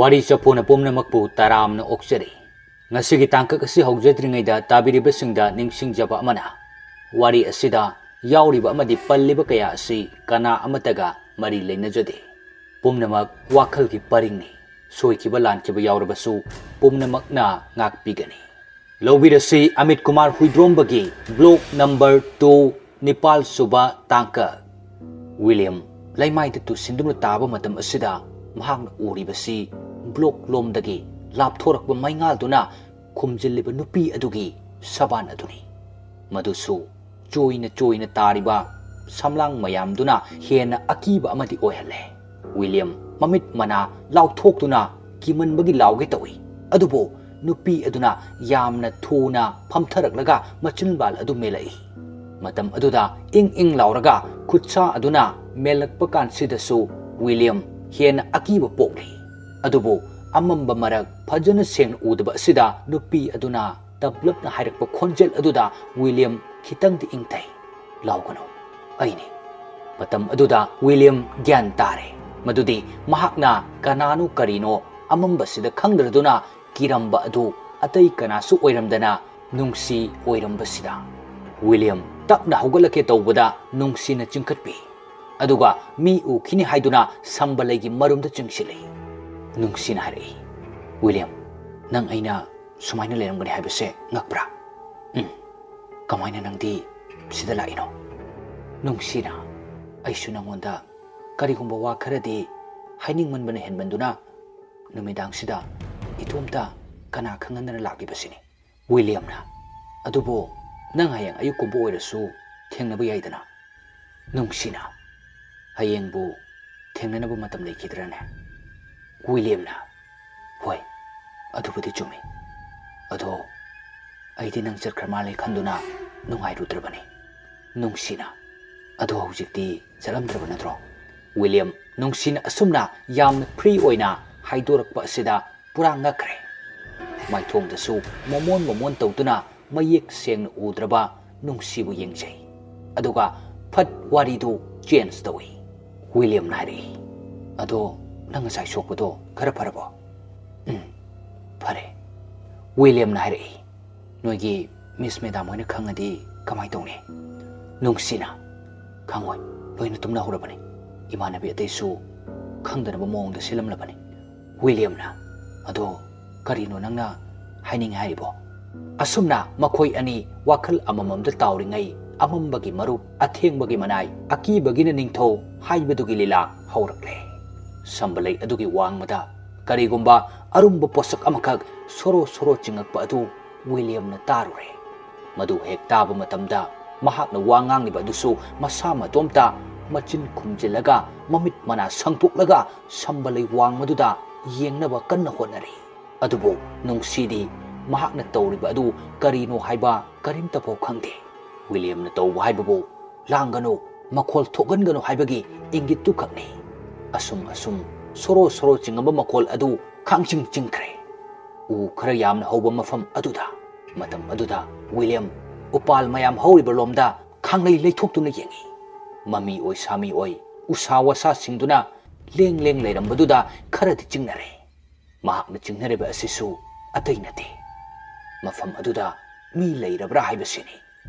ꯋꯥꯔꯤ ꯆꯐꯣꯅ ꯄꯨꯝꯅꯃꯛꯄꯨ ꯇꯔꯥꯝꯅ ꯑꯣꯛꯆꯔꯤ ꯉꯁꯤꯒꯤ ꯇꯥꯡꯀꯛ ꯑꯁꯤ ꯍꯧꯖꯗ꯭ꯔꯤꯉꯩꯗ ꯇꯥꯕꯤꯔꯤꯕꯁꯤꯡꯗ ꯅꯤꯡꯁꯤꯡꯖꯕ ꯑꯃꯅ ꯋꯥꯔꯤ ꯑꯁꯤꯗ ꯌꯥꯎꯔꯤꯕ ꯑꯃꯗꯤ ꯄꯜꯂꯤꯕ ꯀꯌꯥ ꯑꯁꯤ ꯀꯅꯥ ꯑꯃꯠꯇꯒ ꯃꯔꯤ ꯂꯩꯅꯖꯗꯦ ꯄꯨꯝꯅꯃꯛ ꯋꯥꯈꯜꯒꯤ ꯄꯔꯤꯡꯅꯤ ꯁꯣꯏꯈꯤꯕ ꯂꯥꯟꯈꯤꯕ ꯌꯥꯎꯔꯕꯁꯨ ꯄꯨꯝꯅꯃꯛꯅ ꯉꯥꯛꯄꯤꯒꯅꯤ ꯂꯧꯕꯤꯔꯁꯤ ꯑꯃꯤꯠ ꯀꯨꯃꯥꯔ ꯍꯨꯏꯗ꯭ꯔꯣꯝꯕꯒꯤ ꯕ꯭ꯂꯣꯛ ꯅꯝꯕꯔ 2 ꯅꯤꯄꯥꯜ ꯁꯨꯕ ꯇꯥꯡꯀꯛ ꯋꯤꯂꯤꯌꯝ ꯂꯩꯃꯥꯏꯗ ꯇꯨꯁꯤꯟꯗꯨꯅ ꯇꯥꯕ ꯃꯇꯝ ꯑꯁꯤꯗ ꯃꯍꯥꯛꯅ ꯎꯔꯤꯕꯁꯤ ꯕ꯭ꯂꯣꯛ ꯂꯣꯝꯗꯒꯤ ꯂꯥꯞꯊꯣꯔꯛꯄ ꯃꯩꯉꯥꯜꯗꯨꯅ ꯈꯨꯝꯖꯤꯜꯂꯤꯕ ꯅꯨꯄꯤ ꯑꯗꯨꯒꯤ ꯁꯕꯥꯟ ꯑꯗꯨꯅꯤ ꯃꯗꯨꯁꯨ ꯆꯣꯏꯅ ꯇꯥꯔꯤꯕ ꯁꯝꯂꯥꯡ ꯃꯌꯥꯝꯗꯨꯅ ꯍꯦꯟꯅ ꯑꯀꯤꯕ ꯑꯃꯗꯤ ꯑꯣꯏꯍꯜꯂꯦ ꯋꯤꯂꯤꯌꯝ ꯃꯃꯤꯠ ꯃꯅꯥ ꯂꯥꯎꯊꯣꯛꯇꯨꯅ ꯀꯤꯃꯟꯕꯒꯤ ꯂꯥꯎꯒꯦ ꯇꯧꯏ ꯑꯗꯨꯕꯨ ꯅꯨꯄꯤ ꯑꯗꯨꯅ ꯌꯥꯝꯅ ꯊꯨꯅ ꯐꯝꯊꯔꯛꯂꯒ ꯃꯆꯤꯟꯕꯥꯜ ꯑꯗꯨ ꯃꯦꯜꯂꯛꯏ ꯃꯇꯝ ꯑꯗꯨꯗ ꯏꯪ ꯂꯥꯎꯔꯒ ꯈꯨꯠꯁꯥ ꯑꯗꯨꯅ ꯃꯦꯜꯂꯛꯄ ꯀꯥꯟꯁꯤꯗꯁꯨ ꯋꯤꯂꯤꯌꯝ ꯍꯦꯟꯅ ꯑꯀꯤꯕ ꯄꯣꯛꯂꯤ ꯑꯗꯨꯕꯨ ꯑꯃꯝꯕ ꯃꯔꯛ ꯐꯖꯅ ꯁꯦꯡꯅ ꯎꯗꯕ ꯑꯁꯤꯗ ꯅꯨꯄꯤ ꯑꯗꯨꯅ ꯇꯞꯂꯞꯅ ꯍꯥꯏꯔꯛꯄ ꯈꯣꯟꯖꯦꯜ ꯑꯗꯨꯗ ꯋꯤꯂꯤꯌꯝ ꯈꯤꯇꯪꯗꯤ ꯏꯪꯊꯩ ꯂꯥꯎꯒꯅꯨ ꯑꯩꯅꯤ ꯃꯇꯝ ꯑꯗꯨꯗ ꯋꯤꯂꯤꯌꯝ ꯒ꯭ꯌꯥꯟ ꯇꯥꯔꯦ ꯃꯗꯨꯗꯤ ꯃꯍꯥꯛꯅ ꯀꯅꯥꯅꯣ ꯀꯔꯤꯅꯣ ꯑꯃꯝꯕꯁꯤꯗ ꯈꯪꯗ꯭ꯔꯗꯨꯅ ꯀꯤꯔꯝꯕ ꯑꯗꯨ ꯑꯇꯩ ꯀꯅꯥꯁꯨ ꯑꯣꯏꯔꯝꯗꯅ ꯅꯨꯡꯁꯤ ꯑꯣꯏꯔꯝꯕꯁꯤꯗ ꯋꯤꯂꯤꯌꯝ ꯇꯞꯅ ꯍꯧꯒꯠꯂꯛꯀꯦ ꯇꯧꯕꯗ ꯅꯨꯡꯁꯤꯅ ꯆꯤꯡꯈꯠꯄꯤ ꯑꯗꯨꯒ ꯃꯤ ꯎꯈꯤꯅꯤ ꯍꯥꯏꯗꯨꯅ ꯁꯝꯕꯂꯩꯒꯤ ꯃꯔꯨꯝꯗ ꯆꯤꯡꯁꯤꯜꯂꯤ ꯅꯨꯡꯁꯤꯅ ꯍꯥꯏꯔꯛꯏ ꯋꯤꯂꯤꯌꯝ ꯅꯪ ꯑꯩꯅ ꯁꯨꯃꯥꯏꯅ ꯂꯩꯔꯝꯒꯅꯤ ꯍꯥꯏꯕꯁꯦ ꯉꯛꯄ꯭ꯔꯥ ꯀꯃꯥꯏꯅ ꯅꯪꯗꯤ ꯁꯤꯗ ꯂꯥꯛꯏꯅꯣ ꯅꯨꯡꯁꯤꯅ ꯑꯩꯁꯨ ꯅꯪꯉꯣꯟꯗ ꯀꯔꯤꯒꯨꯝꯕ ꯋꯥ ꯈꯔꯗꯤ ꯍꯥꯏꯅꯤꯡꯃꯟꯕꯅ ꯍꯦꯟꯃꯟꯗꯨꯅ ꯅꯨꯃꯤꯗꯥꯡꯁꯤꯗ ꯏꯇꯣꯝꯇ ꯀꯅꯥ ꯈꯪꯍꯟꯗꯅ ꯂꯥꯛꯂꯤꯕꯁꯤꯅꯤ ꯋꯤꯂꯤꯌꯝꯅ ꯑꯗꯨꯕꯨ ꯅꯪ ꯍꯌꯦꯡ ꯑꯌꯨꯛꯀꯨꯝꯕ ꯑꯣꯏꯔꯁꯨ ꯊꯦꯡꯅꯕ ꯌꯥꯏꯗꯅ ꯅꯨꯡꯁꯤꯅ ꯍꯌꯦꯡꯕꯨ ꯊꯦꯡꯅꯅꯕ ꯃꯇꯝ ꯂꯩꯈꯤꯗ꯭ꯔꯅꯦ ꯋꯤꯂꯤꯌꯝꯅ ꯍꯣꯏ ꯑꯗꯨꯕꯨꯗꯤ ꯆꯨꯝꯃꯤ ꯑꯗꯣ ꯑꯩꯗꯤ ꯅꯪ ꯆꯠꯈ꯭ꯔ ꯃꯥꯜꯂꯦ ꯈꯟꯗꯨꯅ ꯅꯨꯡꯉꯥꯏꯔꯨꯗ꯭ꯔꯕꯅꯤ ꯅꯨꯡꯁꯤꯅ ꯑꯗꯣ ꯍꯧꯖꯤꯛꯇꯤ ꯆꯠꯂꯝꯗ꯭ꯔꯕ ꯅꯠꯇ꯭ꯔꯣ ꯋꯤꯂꯤꯌꯝ ꯅꯨꯡꯁꯤꯅ ꯑꯁꯨꯝꯅ ꯌꯥꯝꯅ ꯐ꯭ꯔꯤ ꯑꯣꯏꯅ ꯍꯥꯏꯗꯣꯔꯛꯄ ꯑꯁꯤꯗ ꯄꯨꯔꯥ ꯉꯛꯈ꯭ꯔꯦ ꯃꯥꯏꯊꯣꯡꯗꯁꯨ ꯃꯣꯃꯣꯟ ꯇꯧꯗꯨꯅ ꯃꯌꯦꯛ ꯁꯦꯡꯅ ꯎꯗ꯭ꯔꯕ ꯅꯨꯡꯁꯤꯕꯨ ꯌꯦꯡꯖꯩ ꯑꯗꯨꯒ ꯐꯠ ꯋꯥꯔꯤꯗꯨ ꯆꯦꯟꯖ ꯇꯧꯏ ꯋꯤꯂꯤꯌꯝꯅ ꯍꯥꯏꯔꯛꯏ ꯑꯗꯣ ꯅꯪ ꯉꯁꯥꯏ ꯁꯣꯛꯄꯗꯣ ꯈꯔ ꯐꯔꯕꯣ ꯐꯔꯦ ꯋꯤꯂꯤꯌꯝꯅ ꯍꯥꯏꯔꯛꯏ ꯅꯣꯏꯒꯤ ꯃꯤꯁ ꯃꯦꯗꯥꯝ ꯍꯣꯏꯅ ꯈꯪꯉꯗꯤ ꯀꯃꯥꯏꯅ ꯇꯧꯅꯤ ꯅꯨꯡꯁꯤꯅ ꯈꯪꯉꯣꯏ ꯂꯣꯏꯅ ꯇꯨꯝꯅꯍꯧꯔꯕꯅꯤ ꯏꯃꯥꯟꯅꯕꯤ ꯑꯇꯩꯁꯨ ꯈꯪꯗꯅꯕ ꯃꯑꯣꯡꯗ ꯁꯤꯜꯂꯝꯂꯕꯅꯤ ꯋꯤꯂꯤꯌꯝꯅ ꯑꯗꯣ ꯀꯔꯤꯅꯣ ꯅꯪꯅ ꯍꯥꯏꯅꯤꯡꯉꯦ ꯍꯥꯏꯔꯤꯕꯣ ꯑꯁꯨꯝꯅ ꯃꯈꯣꯏ ꯑꯅꯤ ꯋꯥꯈꯜ ꯑꯃꯃꯝꯗ ꯇꯥꯎꯔꯤꯉꯩ ꯑꯃꯝꯕꯒꯤ ꯃꯔꯨꯞ ꯑꯊꯦꯡꯕꯒꯤ ꯃꯅꯥꯏ ꯑꯀꯤꯕꯒꯤꯅ ꯅꯤꯡꯊꯧ ꯍꯥꯏꯕꯗꯨꯒꯤ ꯂꯤꯂꯥ ꯍꯧꯔꯛꯂꯦ ꯁꯝꯕꯂꯩ ꯑꯗꯨꯒꯤ ꯋꯥꯡꯃꯗ ꯀꯔꯤꯒꯨꯝꯕ ꯑꯔꯨꯝꯕ ꯄꯣꯠꯁꯛ ꯑꯃꯈꯛ ꯁꯣꯔꯣ ꯆꯤꯡꯉꯛꯄ ꯑꯗꯨ ꯋꯤꯂꯤꯌꯝꯅ ꯇꯥꯔꯨꯔꯦ ꯃꯗꯨ ꯍꯦꯛ ꯇꯥꯕ ꯃꯇꯝꯗ ꯃꯍꯥꯛꯅ ꯋꯥ ꯉꯥꯡꯂꯤꯕ ꯑꯗꯨꯁꯨ ꯃꯁꯥ ꯃꯇꯣꯝꯇ ꯃꯆꯤꯟ ꯈꯨꯝꯖꯤꯜꯂꯒ ꯃꯃꯤꯠ ꯃꯅꯥ ꯁꯪꯇꯣꯛꯂꯒ ꯁꯝꯕꯂꯩ ꯋꯥꯡꯃꯗꯨꯗ ꯌꯦꯡꯅꯕ ꯀꯟꯅ ꯍꯣꯠꯅꯔꯤ ꯑꯗꯨꯕꯨ ꯅꯨꯡꯁꯤꯗꯤ ꯃꯍꯥꯛꯅ ꯇꯧꯔꯤꯕ ꯑꯗꯨ ꯀꯔꯤꯅꯣ ꯍꯥꯏꯕ ꯀꯔꯤꯝꯇꯐꯥꯎ ꯈꯪꯗꯦ ꯋꯤꯂꯤꯌꯝꯅ ꯇꯧꯕ ꯍꯥꯏꯕꯕꯨ ꯂꯥꯡꯒꯅꯨ ꯃꯈꯣꯜ ꯊꯣꯛꯍꯟꯒꯅꯨ ꯍꯥꯏꯕꯒꯤ ꯏꯪꯒꯤꯠꯇꯨ ꯈꯛꯅꯤ ꯑꯁꯨꯝ ꯁꯣꯔꯣ ꯆꯤꯡꯉꯝꯕ ꯃꯈꯣꯜ ꯑꯗꯨ ꯈꯥꯡꯆꯤꯡ ꯆꯤꯡꯈ꯭ꯔꯦ ꯎ ꯈꯔ ꯌꯥꯝꯅ ꯍꯧꯕ ꯃꯐꯝ ꯑꯗꯨꯗ ꯃꯇꯝ ꯑꯗꯨꯗ ꯋꯤꯂꯤꯌꯝ ꯎꯄꯥꯜ ꯃꯌꯥꯝ ꯍꯧꯔꯤꯕ ꯂꯣꯝꯗ ꯈꯥꯡꯂꯩ ꯂꯩꯊꯣꯛꯇꯨꯅ ꯌꯦꯡꯉꯤ ꯃꯃꯤ ꯑꯣꯏ ꯁꯥꯃꯤ ꯑꯣꯏ ꯎꯁꯥ ꯋꯥꯁꯥꯁꯤꯡꯗꯨꯅ ꯂꯦꯡ ꯂꯩꯔꯝꯕꯗꯨꯗ ꯈꯔꯗꯤ ꯆꯤꯡꯅꯔꯦ ꯃꯍꯥꯛꯅ ꯆꯤꯡꯅꯔꯤꯕ ꯑꯁꯤꯁꯨ ꯑꯇꯩ ꯅꯠꯇꯦ ꯃꯐꯝ ꯑꯗꯨꯗ ꯃꯤ ꯂꯩꯔꯕ꯭ꯔꯥ ꯍꯥꯏꯕꯁꯤꯅꯤ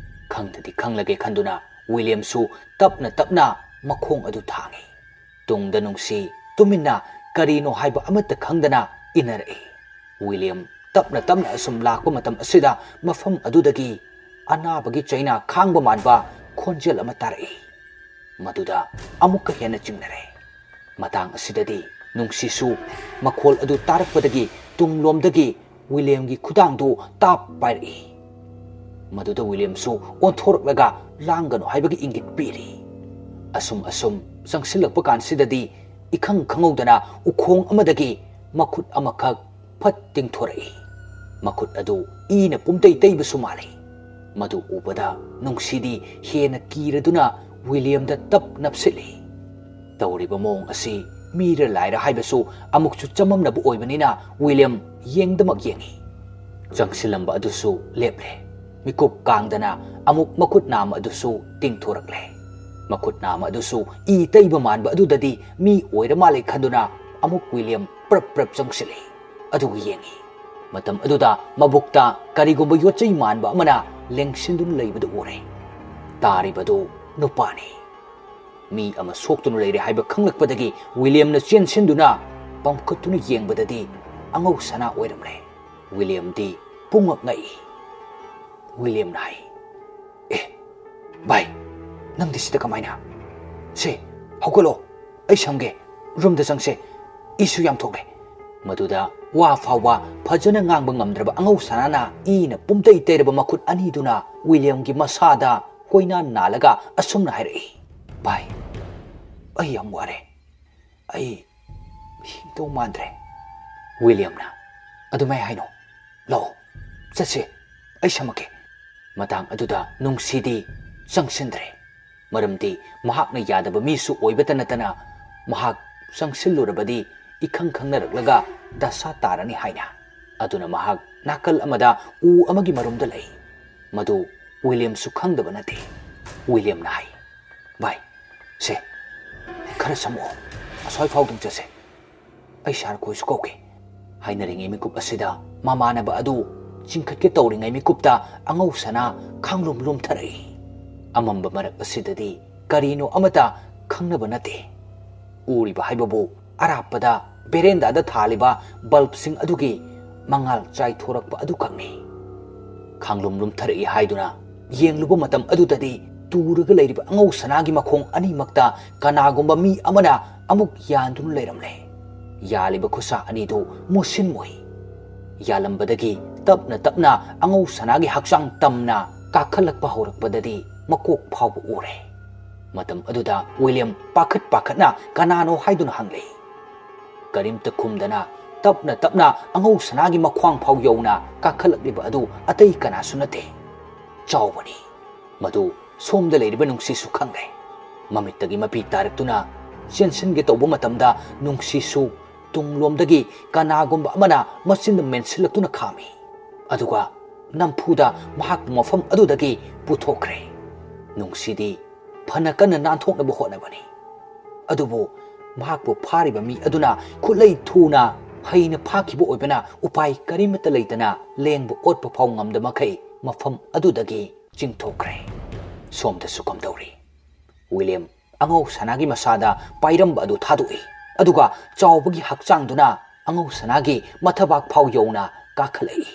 ꯈꯪꯗꯗꯤ ꯈꯪꯂꯒꯦ ꯈꯟꯗꯨꯅ ꯋꯤꯂꯤꯌꯝꯁꯨ ꯇꯞꯅ ꯃꯈꯣꯡ ꯑꯗꯨ ꯊꯥꯡꯉꯤ ꯇꯨꯡꯗ ꯅꯨꯡꯁꯤ ꯇꯨꯃꯤꯟꯅ ꯀꯔꯤꯅꯣ ꯍꯥꯏꯕ ꯑꯃꯠꯇ ꯈꯪꯗꯅ ꯏꯟꯅꯔꯛꯏ ꯋꯤꯂꯤꯌꯝ ꯇꯞꯅ ꯑꯁꯨꯝ ꯂꯥꯛꯄ ꯃꯇꯝ ꯑꯁꯤꯗ ꯃꯐꯝ ꯑꯗꯨꯗꯒꯤ ꯑꯅꯥꯕꯒꯤ ꯆꯩꯅꯥ ꯈꯥꯡꯕ ꯃꯥꯟꯕ ꯈꯣꯟꯖꯦꯜ ꯑꯃ ꯇꯥꯔꯛꯏ ꯃꯗꯨꯗ ꯑꯃꯨꯛꯀ ꯍꯦꯟꯅ ꯆꯤꯡꯅꯔꯦ ꯃꯇꯥꯡ ꯑꯁꯤꯗꯗꯤ ꯅꯨꯡꯁꯤꯁꯨ ꯃꯈꯣꯜ ꯑꯗꯨ ꯇꯥꯔꯛꯄꯗꯒꯤ ꯇꯨꯡꯂꯣꯝꯗꯒꯤ ꯋꯤꯂꯤꯌꯝꯒꯤ ꯈꯨꯗꯥꯡꯗꯨ ꯇꯥꯞ ꯄꯥꯏꯔꯛꯏ ꯃꯗꯨꯗ ꯋꯤꯂꯤꯌꯝꯁꯨ ꯑꯣꯟꯊꯣꯔꯛꯂꯒ ꯂꯥꯡꯒꯅꯨ ꯍꯥꯏꯕꯒꯤ ꯏꯪꯒꯤꯠ ꯄꯤꯔꯤ ꯑꯁꯨꯝ ꯆꯪꯁꯤꯜꯂꯛꯄ ꯀꯥꯟꯁꯤꯗꯗꯤ ꯏꯈꯪ ꯈꯪꯍꯧꯗꯅ ꯎꯈꯣꯡ ꯑꯃꯗꯒꯤ ꯃꯈꯨꯠ ꯑꯃꯈꯛ ꯐꯠ ꯇꯤꯡꯊꯣꯔꯛꯏ ꯃꯈꯨꯠ ꯑꯗꯨ ꯏꯅ ꯄꯨꯝꯇꯩ ꯇꯩꯕꯁꯨ ꯃꯥꯜꯂꯤ ꯃꯗꯨ ꯎꯕꯗ ꯅꯨꯡꯁꯤꯗꯤ ꯍꯦꯟꯅ ꯀꯤꯔꯗꯨꯅ ꯋꯤꯂꯤꯌꯝꯗ ꯇꯞ ꯅꯞꯁꯤꯜꯂꯤ ꯇꯧꯔꯤꯕ ꯃꯑꯣꯡ ꯑꯁꯤ ꯃꯤꯔ ꯂꯥꯏꯔ ꯍꯥꯏꯕꯁꯨ ꯑꯃꯨꯛꯁꯨ ꯆꯃꯝꯅꯕ ꯑꯣꯏꯕꯅꯤꯅ ꯋꯤꯂꯤꯌꯝ ꯌꯦꯡꯗꯃꯛ ꯌꯦꯡꯉꯤ ꯆꯪꯁꯤꯜꯂꯝꯕ ꯑꯗꯨꯁꯨ ꯂꯦꯞꯂꯦ ꯃꯤꯀꯨꯞ ꯀꯥꯡꯗꯅ ꯑꯃꯨꯛ ꯃꯈꯨꯠ ꯅꯥꯝꯃ ꯑꯗꯨꯁꯨ ꯇꯤꯡꯊꯣꯔꯛꯂꯦ ꯃꯈꯨꯠ ꯅꯥꯝꯃ ꯑꯗꯨꯁꯨ ꯏ ꯇꯩꯕ ꯃꯥꯟꯕ ꯑꯗꯨꯗꯗꯤ ꯃꯤ ꯑꯣꯏꯔ ꯃꯥꯜꯂꯦ ꯈꯟꯗꯨꯅ ꯑꯃꯨꯛ ꯋꯤꯂꯤꯌꯝ ꯄ꯭ꯔꯞ ꯄ꯭ꯔꯞ ꯆꯪꯁꯤꯜꯂꯤ ꯑꯗꯨꯒ ꯌꯦꯡꯉꯤ ꯃꯇꯝ ꯑꯗꯨꯗ ꯃꯕꯨꯛꯇ ꯀꯔꯤꯒꯨꯝꯕ ꯌꯣꯠꯆꯩ ꯃꯥꯟꯕ ꯑꯃꯅ ꯂꯦꯡꯁꯤꯟꯗꯨꯅ ꯂꯩꯕꯗꯨ ꯎꯔꯦ ꯇꯥꯔꯤꯕꯗꯨ ꯅꯨꯄꯥꯅꯤ ꯃꯤ ꯑꯃ ꯁꯣꯛꯇꯨꯅ ꯂꯩꯔꯦ ꯍꯥꯏꯕ ꯈꯪꯂꯛꯄꯗꯒꯤ ꯋꯤꯂꯤꯌꯝꯅ ꯆꯦꯟꯁꯤꯟꯗꯨꯅ ꯄꯝꯈꯠꯇꯨꯅ ꯌꯦꯡꯕꯗꯗꯤ ꯑꯉꯧ ꯁꯅꯥ ꯑꯣꯏꯔꯝꯂꯦ ꯋꯤꯂꯤꯌꯝꯗꯤ ꯄꯨꯡꯉꯛ ꯉꯛꯏ ꯋꯤꯂꯤꯌꯝꯅ ꯍꯥꯏ ꯑꯦ ꯚꯥꯏ ꯅꯪꯗꯤ ꯁꯤꯗ ꯀꯃꯥꯏꯅ ꯁꯦ ꯍꯧꯒꯠꯂꯣ ꯑꯩ ꯁꯝꯒꯦ ꯔꯨꯝꯗ ꯆꯪꯁꯦ ꯏꯁꯨ ꯌꯥꯝ ꯊꯣꯛꯂꯦ ꯃꯗꯨꯗ ꯋꯥ ꯐꯥꯎꯕ ꯐꯖꯅ ꯉꯥꯡꯕ ꯉꯝꯗ꯭ꯔꯕ ꯑꯉꯧ ꯁꯅꯥꯅ ꯏꯅ ꯄꯨꯝꯇꯩ ꯇꯩꯔꯕ ꯃꯈꯨꯠ ꯑꯅꯤꯗꯨꯅ ꯋꯤꯂꯤꯌꯝꯒꯤ ꯃꯁꯥꯗ ꯀꯣꯏꯅꯥꯟ ꯅꯥꯜꯂꯒ ꯑꯁꯨꯝꯅ ꯍꯥꯏꯔꯛꯏ ꯚꯥꯏ ꯑꯩ ꯌꯥꯝ ꯋꯥꯔꯦ ꯑꯩ ꯍꯤꯡꯗꯧ ꯃꯥꯟꯗ꯭ꯔꯦ ꯋꯤꯂꯤꯌꯝꯅ ꯑꯗꯨꯃꯥꯏ ꯍꯥꯏꯅꯣ ꯂꯥꯛꯑꯣ ꯆꯠꯁꯦ ꯑꯩ ꯁꯝꯃꯛꯀꯦ ꯃꯇꯥꯡ ꯑꯗꯨꯗ ꯅꯨꯡꯁꯤꯗꯤ ꯆꯪꯁꯤꯟꯗ꯭ꯔꯦ ꯃꯔꯝꯗꯤ ꯃꯍꯥꯛꯅ ꯌꯥꯗꯕ ꯃꯤꯁꯨ ꯑꯣꯏꯕꯇ ꯅꯠꯇꯅ ꯃꯍꯥꯛ ꯆꯪꯁꯤꯜꯂꯨꯔꯕꯗꯤ ꯏꯈꯪ ꯈꯪꯅꯔꯛꯂꯒ ꯗꯁꯥ ꯇꯥꯔꯅꯤ ꯍꯥꯏꯅ ꯑꯗꯨꯅ ꯃꯍꯥꯛ ꯅꯥꯀꯜ ꯑꯃꯗ ꯎ ꯑꯃꯒꯤ ꯃꯔꯨꯝꯗ ꯂꯩ ꯃꯗꯨ ꯋꯤꯂꯤꯌꯝꯁꯨ ꯈꯪꯗꯕ ꯅꯠꯇꯦ ꯋꯤꯂꯤꯌꯝꯅ ꯍꯥꯏ ꯚꯥꯏ ꯁꯦ ꯈꯔ ꯁꯝꯃꯛꯑꯣ ꯑꯁ꯭ꯋꯥꯏ ꯐꯥꯎꯗꯪ ꯆꯠꯁꯦ ꯑꯩ ꯁꯥꯔꯈꯣꯏꯁꯨ ꯀꯧꯒꯦ ꯍꯥꯏꯅꯔꯤꯉꯩ ꯃꯤꯀꯨꯞ ꯑꯁꯤꯗ ꯃꯃꯥꯟꯅꯕ ꯑꯗꯨ ꯆꯤꯡꯈꯠꯀꯦ ꯇꯧꯔꯤꯉꯩ ꯃꯤꯀꯨꯞꯇ ꯑꯉꯧ ꯁꯅꯥ ꯈꯥꯡꯂꯨꯝ ꯂꯨꯝꯊꯔꯛꯏ ꯑꯃꯝꯕ ꯃꯔꯛ ꯑꯁꯤꯗꯗꯤ ꯀꯔꯤꯅꯣ ꯑꯃꯠꯇ ꯈꯪꯅꯕ ꯅꯠꯇꯦ ꯎꯔꯤꯕ ꯍꯥꯏꯕꯕꯨ ꯑꯔꯥꯞꯄꯗ ꯕꯦꯔꯦꯟꯗꯥꯗ ꯊꯥꯜꯂꯤꯕ ꯕꯜꯕꯁꯤꯡ ꯑꯗꯨꯒꯤ ꯃꯉꯥꯜ ꯆꯥꯏꯊꯣꯔꯛꯄ ꯑꯗꯨꯈꯛꯅꯤ ꯈꯥꯡꯂꯨꯝ ꯂꯨꯝꯊꯔꯛꯏ ꯍꯥꯏꯗꯨꯅ ꯌꯦꯡꯂꯨꯕ ꯃꯇꯝ ꯑꯗꯨꯗꯗꯤ ꯇꯨꯔꯒ ꯂꯩꯔꯤꯕ ꯑꯉꯧ ꯁꯅꯥꯒꯤ ꯃꯈꯣꯡ ꯑꯅꯤꯃꯛꯇ ꯀꯅꯥꯒꯨꯝꯕ ꯃꯤ ꯑꯃꯅ ꯑꯃꯨꯛ ꯌꯥꯟꯗꯨꯅ ꯂꯩꯔꯝꯂꯦ ꯌꯥꯜꯂꯤꯕ ꯈꯨꯠꯁꯥ ꯑꯅꯤꯗꯨ ꯃꯨꯁꯤꯟ ꯃꯨꯏ ꯌꯥꯜꯂꯝꯕꯗꯒꯤ ꯇꯞꯅ ꯇꯞꯅ ꯑꯉꯧ ꯁꯅꯥꯒꯤ ꯍꯛꯆꯥꯡ ꯇꯝꯅ ꯀꯥꯈꯠꯂꯛꯄ ꯍꯧꯔꯛꯄꯗꯗꯤ ꯃꯀꯣꯛ ꯐꯥꯎꯕ ꯎꯔꯦ ꯃꯇꯝ ꯑꯗꯨꯗ ꯋꯤꯂꯤꯌꯝ ꯄꯥꯈꯠꯅ ꯀꯅꯥꯅꯣ ꯍꯥꯏꯗꯨꯅ ꯍꯪꯂꯛꯏ ꯀꯔꯤꯝꯇ ꯈꯨꯝꯗꯅ ꯇꯞꯅ ꯇꯞꯅ ꯑꯉꯧ ꯁꯅꯥꯒꯤ ꯃꯈ꯭ꯋꯥꯡ ꯐꯥꯎ ꯌꯧꯅ ꯀꯥꯈꯠꯂꯛꯂꯤꯕ ꯑꯗꯨ ꯑꯇꯩ ꯀꯅꯥꯁꯨ ꯅꯠꯇꯦ ꯆꯥꯎꯕꯅꯤ ꯃꯗꯨ ꯁꯣꯝꯗ ꯂꯩꯔꯤꯕ ꯅꯨꯡꯁꯤꯁꯨ ꯈꯪꯂꯦ ꯃꯃꯤꯠꯇꯒꯤ ꯃꯄꯤ ꯇꯥꯔꯛꯇꯨꯅ ꯆꯦꯟꯁꯤꯟꯒꯦ ꯇꯧꯕ ꯃꯇꯝꯗ ꯅꯨꯡꯁꯤꯁꯨ ꯇꯨꯡꯂꯣꯝꯗꯒꯤ ꯀꯅꯥꯒꯨꯝꯕ ꯑꯃꯅ ꯃꯆꯤꯟꯗ ꯃꯦꯟꯁꯤꯜꯂꯛꯇꯨꯅ ꯈꯥꯝꯃꯤ ꯑꯗꯨꯒ ꯅꯝꯐꯨꯗ ꯃꯍꯥꯛꯄꯨ ꯃꯐꯝ ꯑꯗꯨꯗꯒꯤ ꯄꯨꯊꯣꯛꯈ꯭ꯔꯦ ꯅꯨꯡꯁꯤꯗꯤ ꯐꯅ ꯀꯟꯅ ꯅꯥꯟꯊꯣꯛꯅꯕ ꯍꯣꯠꯅꯕꯅꯤ ꯑꯗꯨꯕꯨ ꯃꯍꯥꯛꯄꯨ ꯐꯥꯔꯤꯕ ꯃꯤ ꯑꯗꯨꯅ ꯈꯨꯠꯂꯩ ꯊꯨꯅ ꯍꯩꯅ ꯐꯥꯈꯤꯕ ꯑꯣꯏꯕꯅ ꯎꯄꯥꯏ ꯀꯔꯤꯃꯠꯇ ꯂꯩꯇꯅ ꯂꯦꯡꯕ ꯑꯣꯠꯄ ꯐꯥꯎ ꯉꯝꯗꯃꯈꯩ ꯃꯐꯝ ꯑꯗꯨꯗꯒꯤ ꯆꯤꯡꯊꯣꯛꯈ꯭ꯔꯦ ꯁꯣꯝꯗꯁꯨ ꯀꯝꯗꯧꯔꯤ ꯋꯤꯂꯤꯌꯝ ꯑꯉꯧ ꯁꯅꯥꯒꯤ ꯃꯁꯥꯗ ꯄꯥꯏꯔꯝꯕ ꯑꯗꯨ ꯊꯥꯗꯣꯛꯏ ꯑꯗꯨꯒ ꯆꯥꯎꯕꯒꯤ ꯍꯛꯆꯥꯡꯗꯨꯅ ꯑꯉꯧ ꯁꯅꯥꯒꯤ ꯃꯊꯕꯥꯛ ꯐꯥꯎ ꯌꯧꯅ ꯀꯥꯈꯠꯂꯛꯏ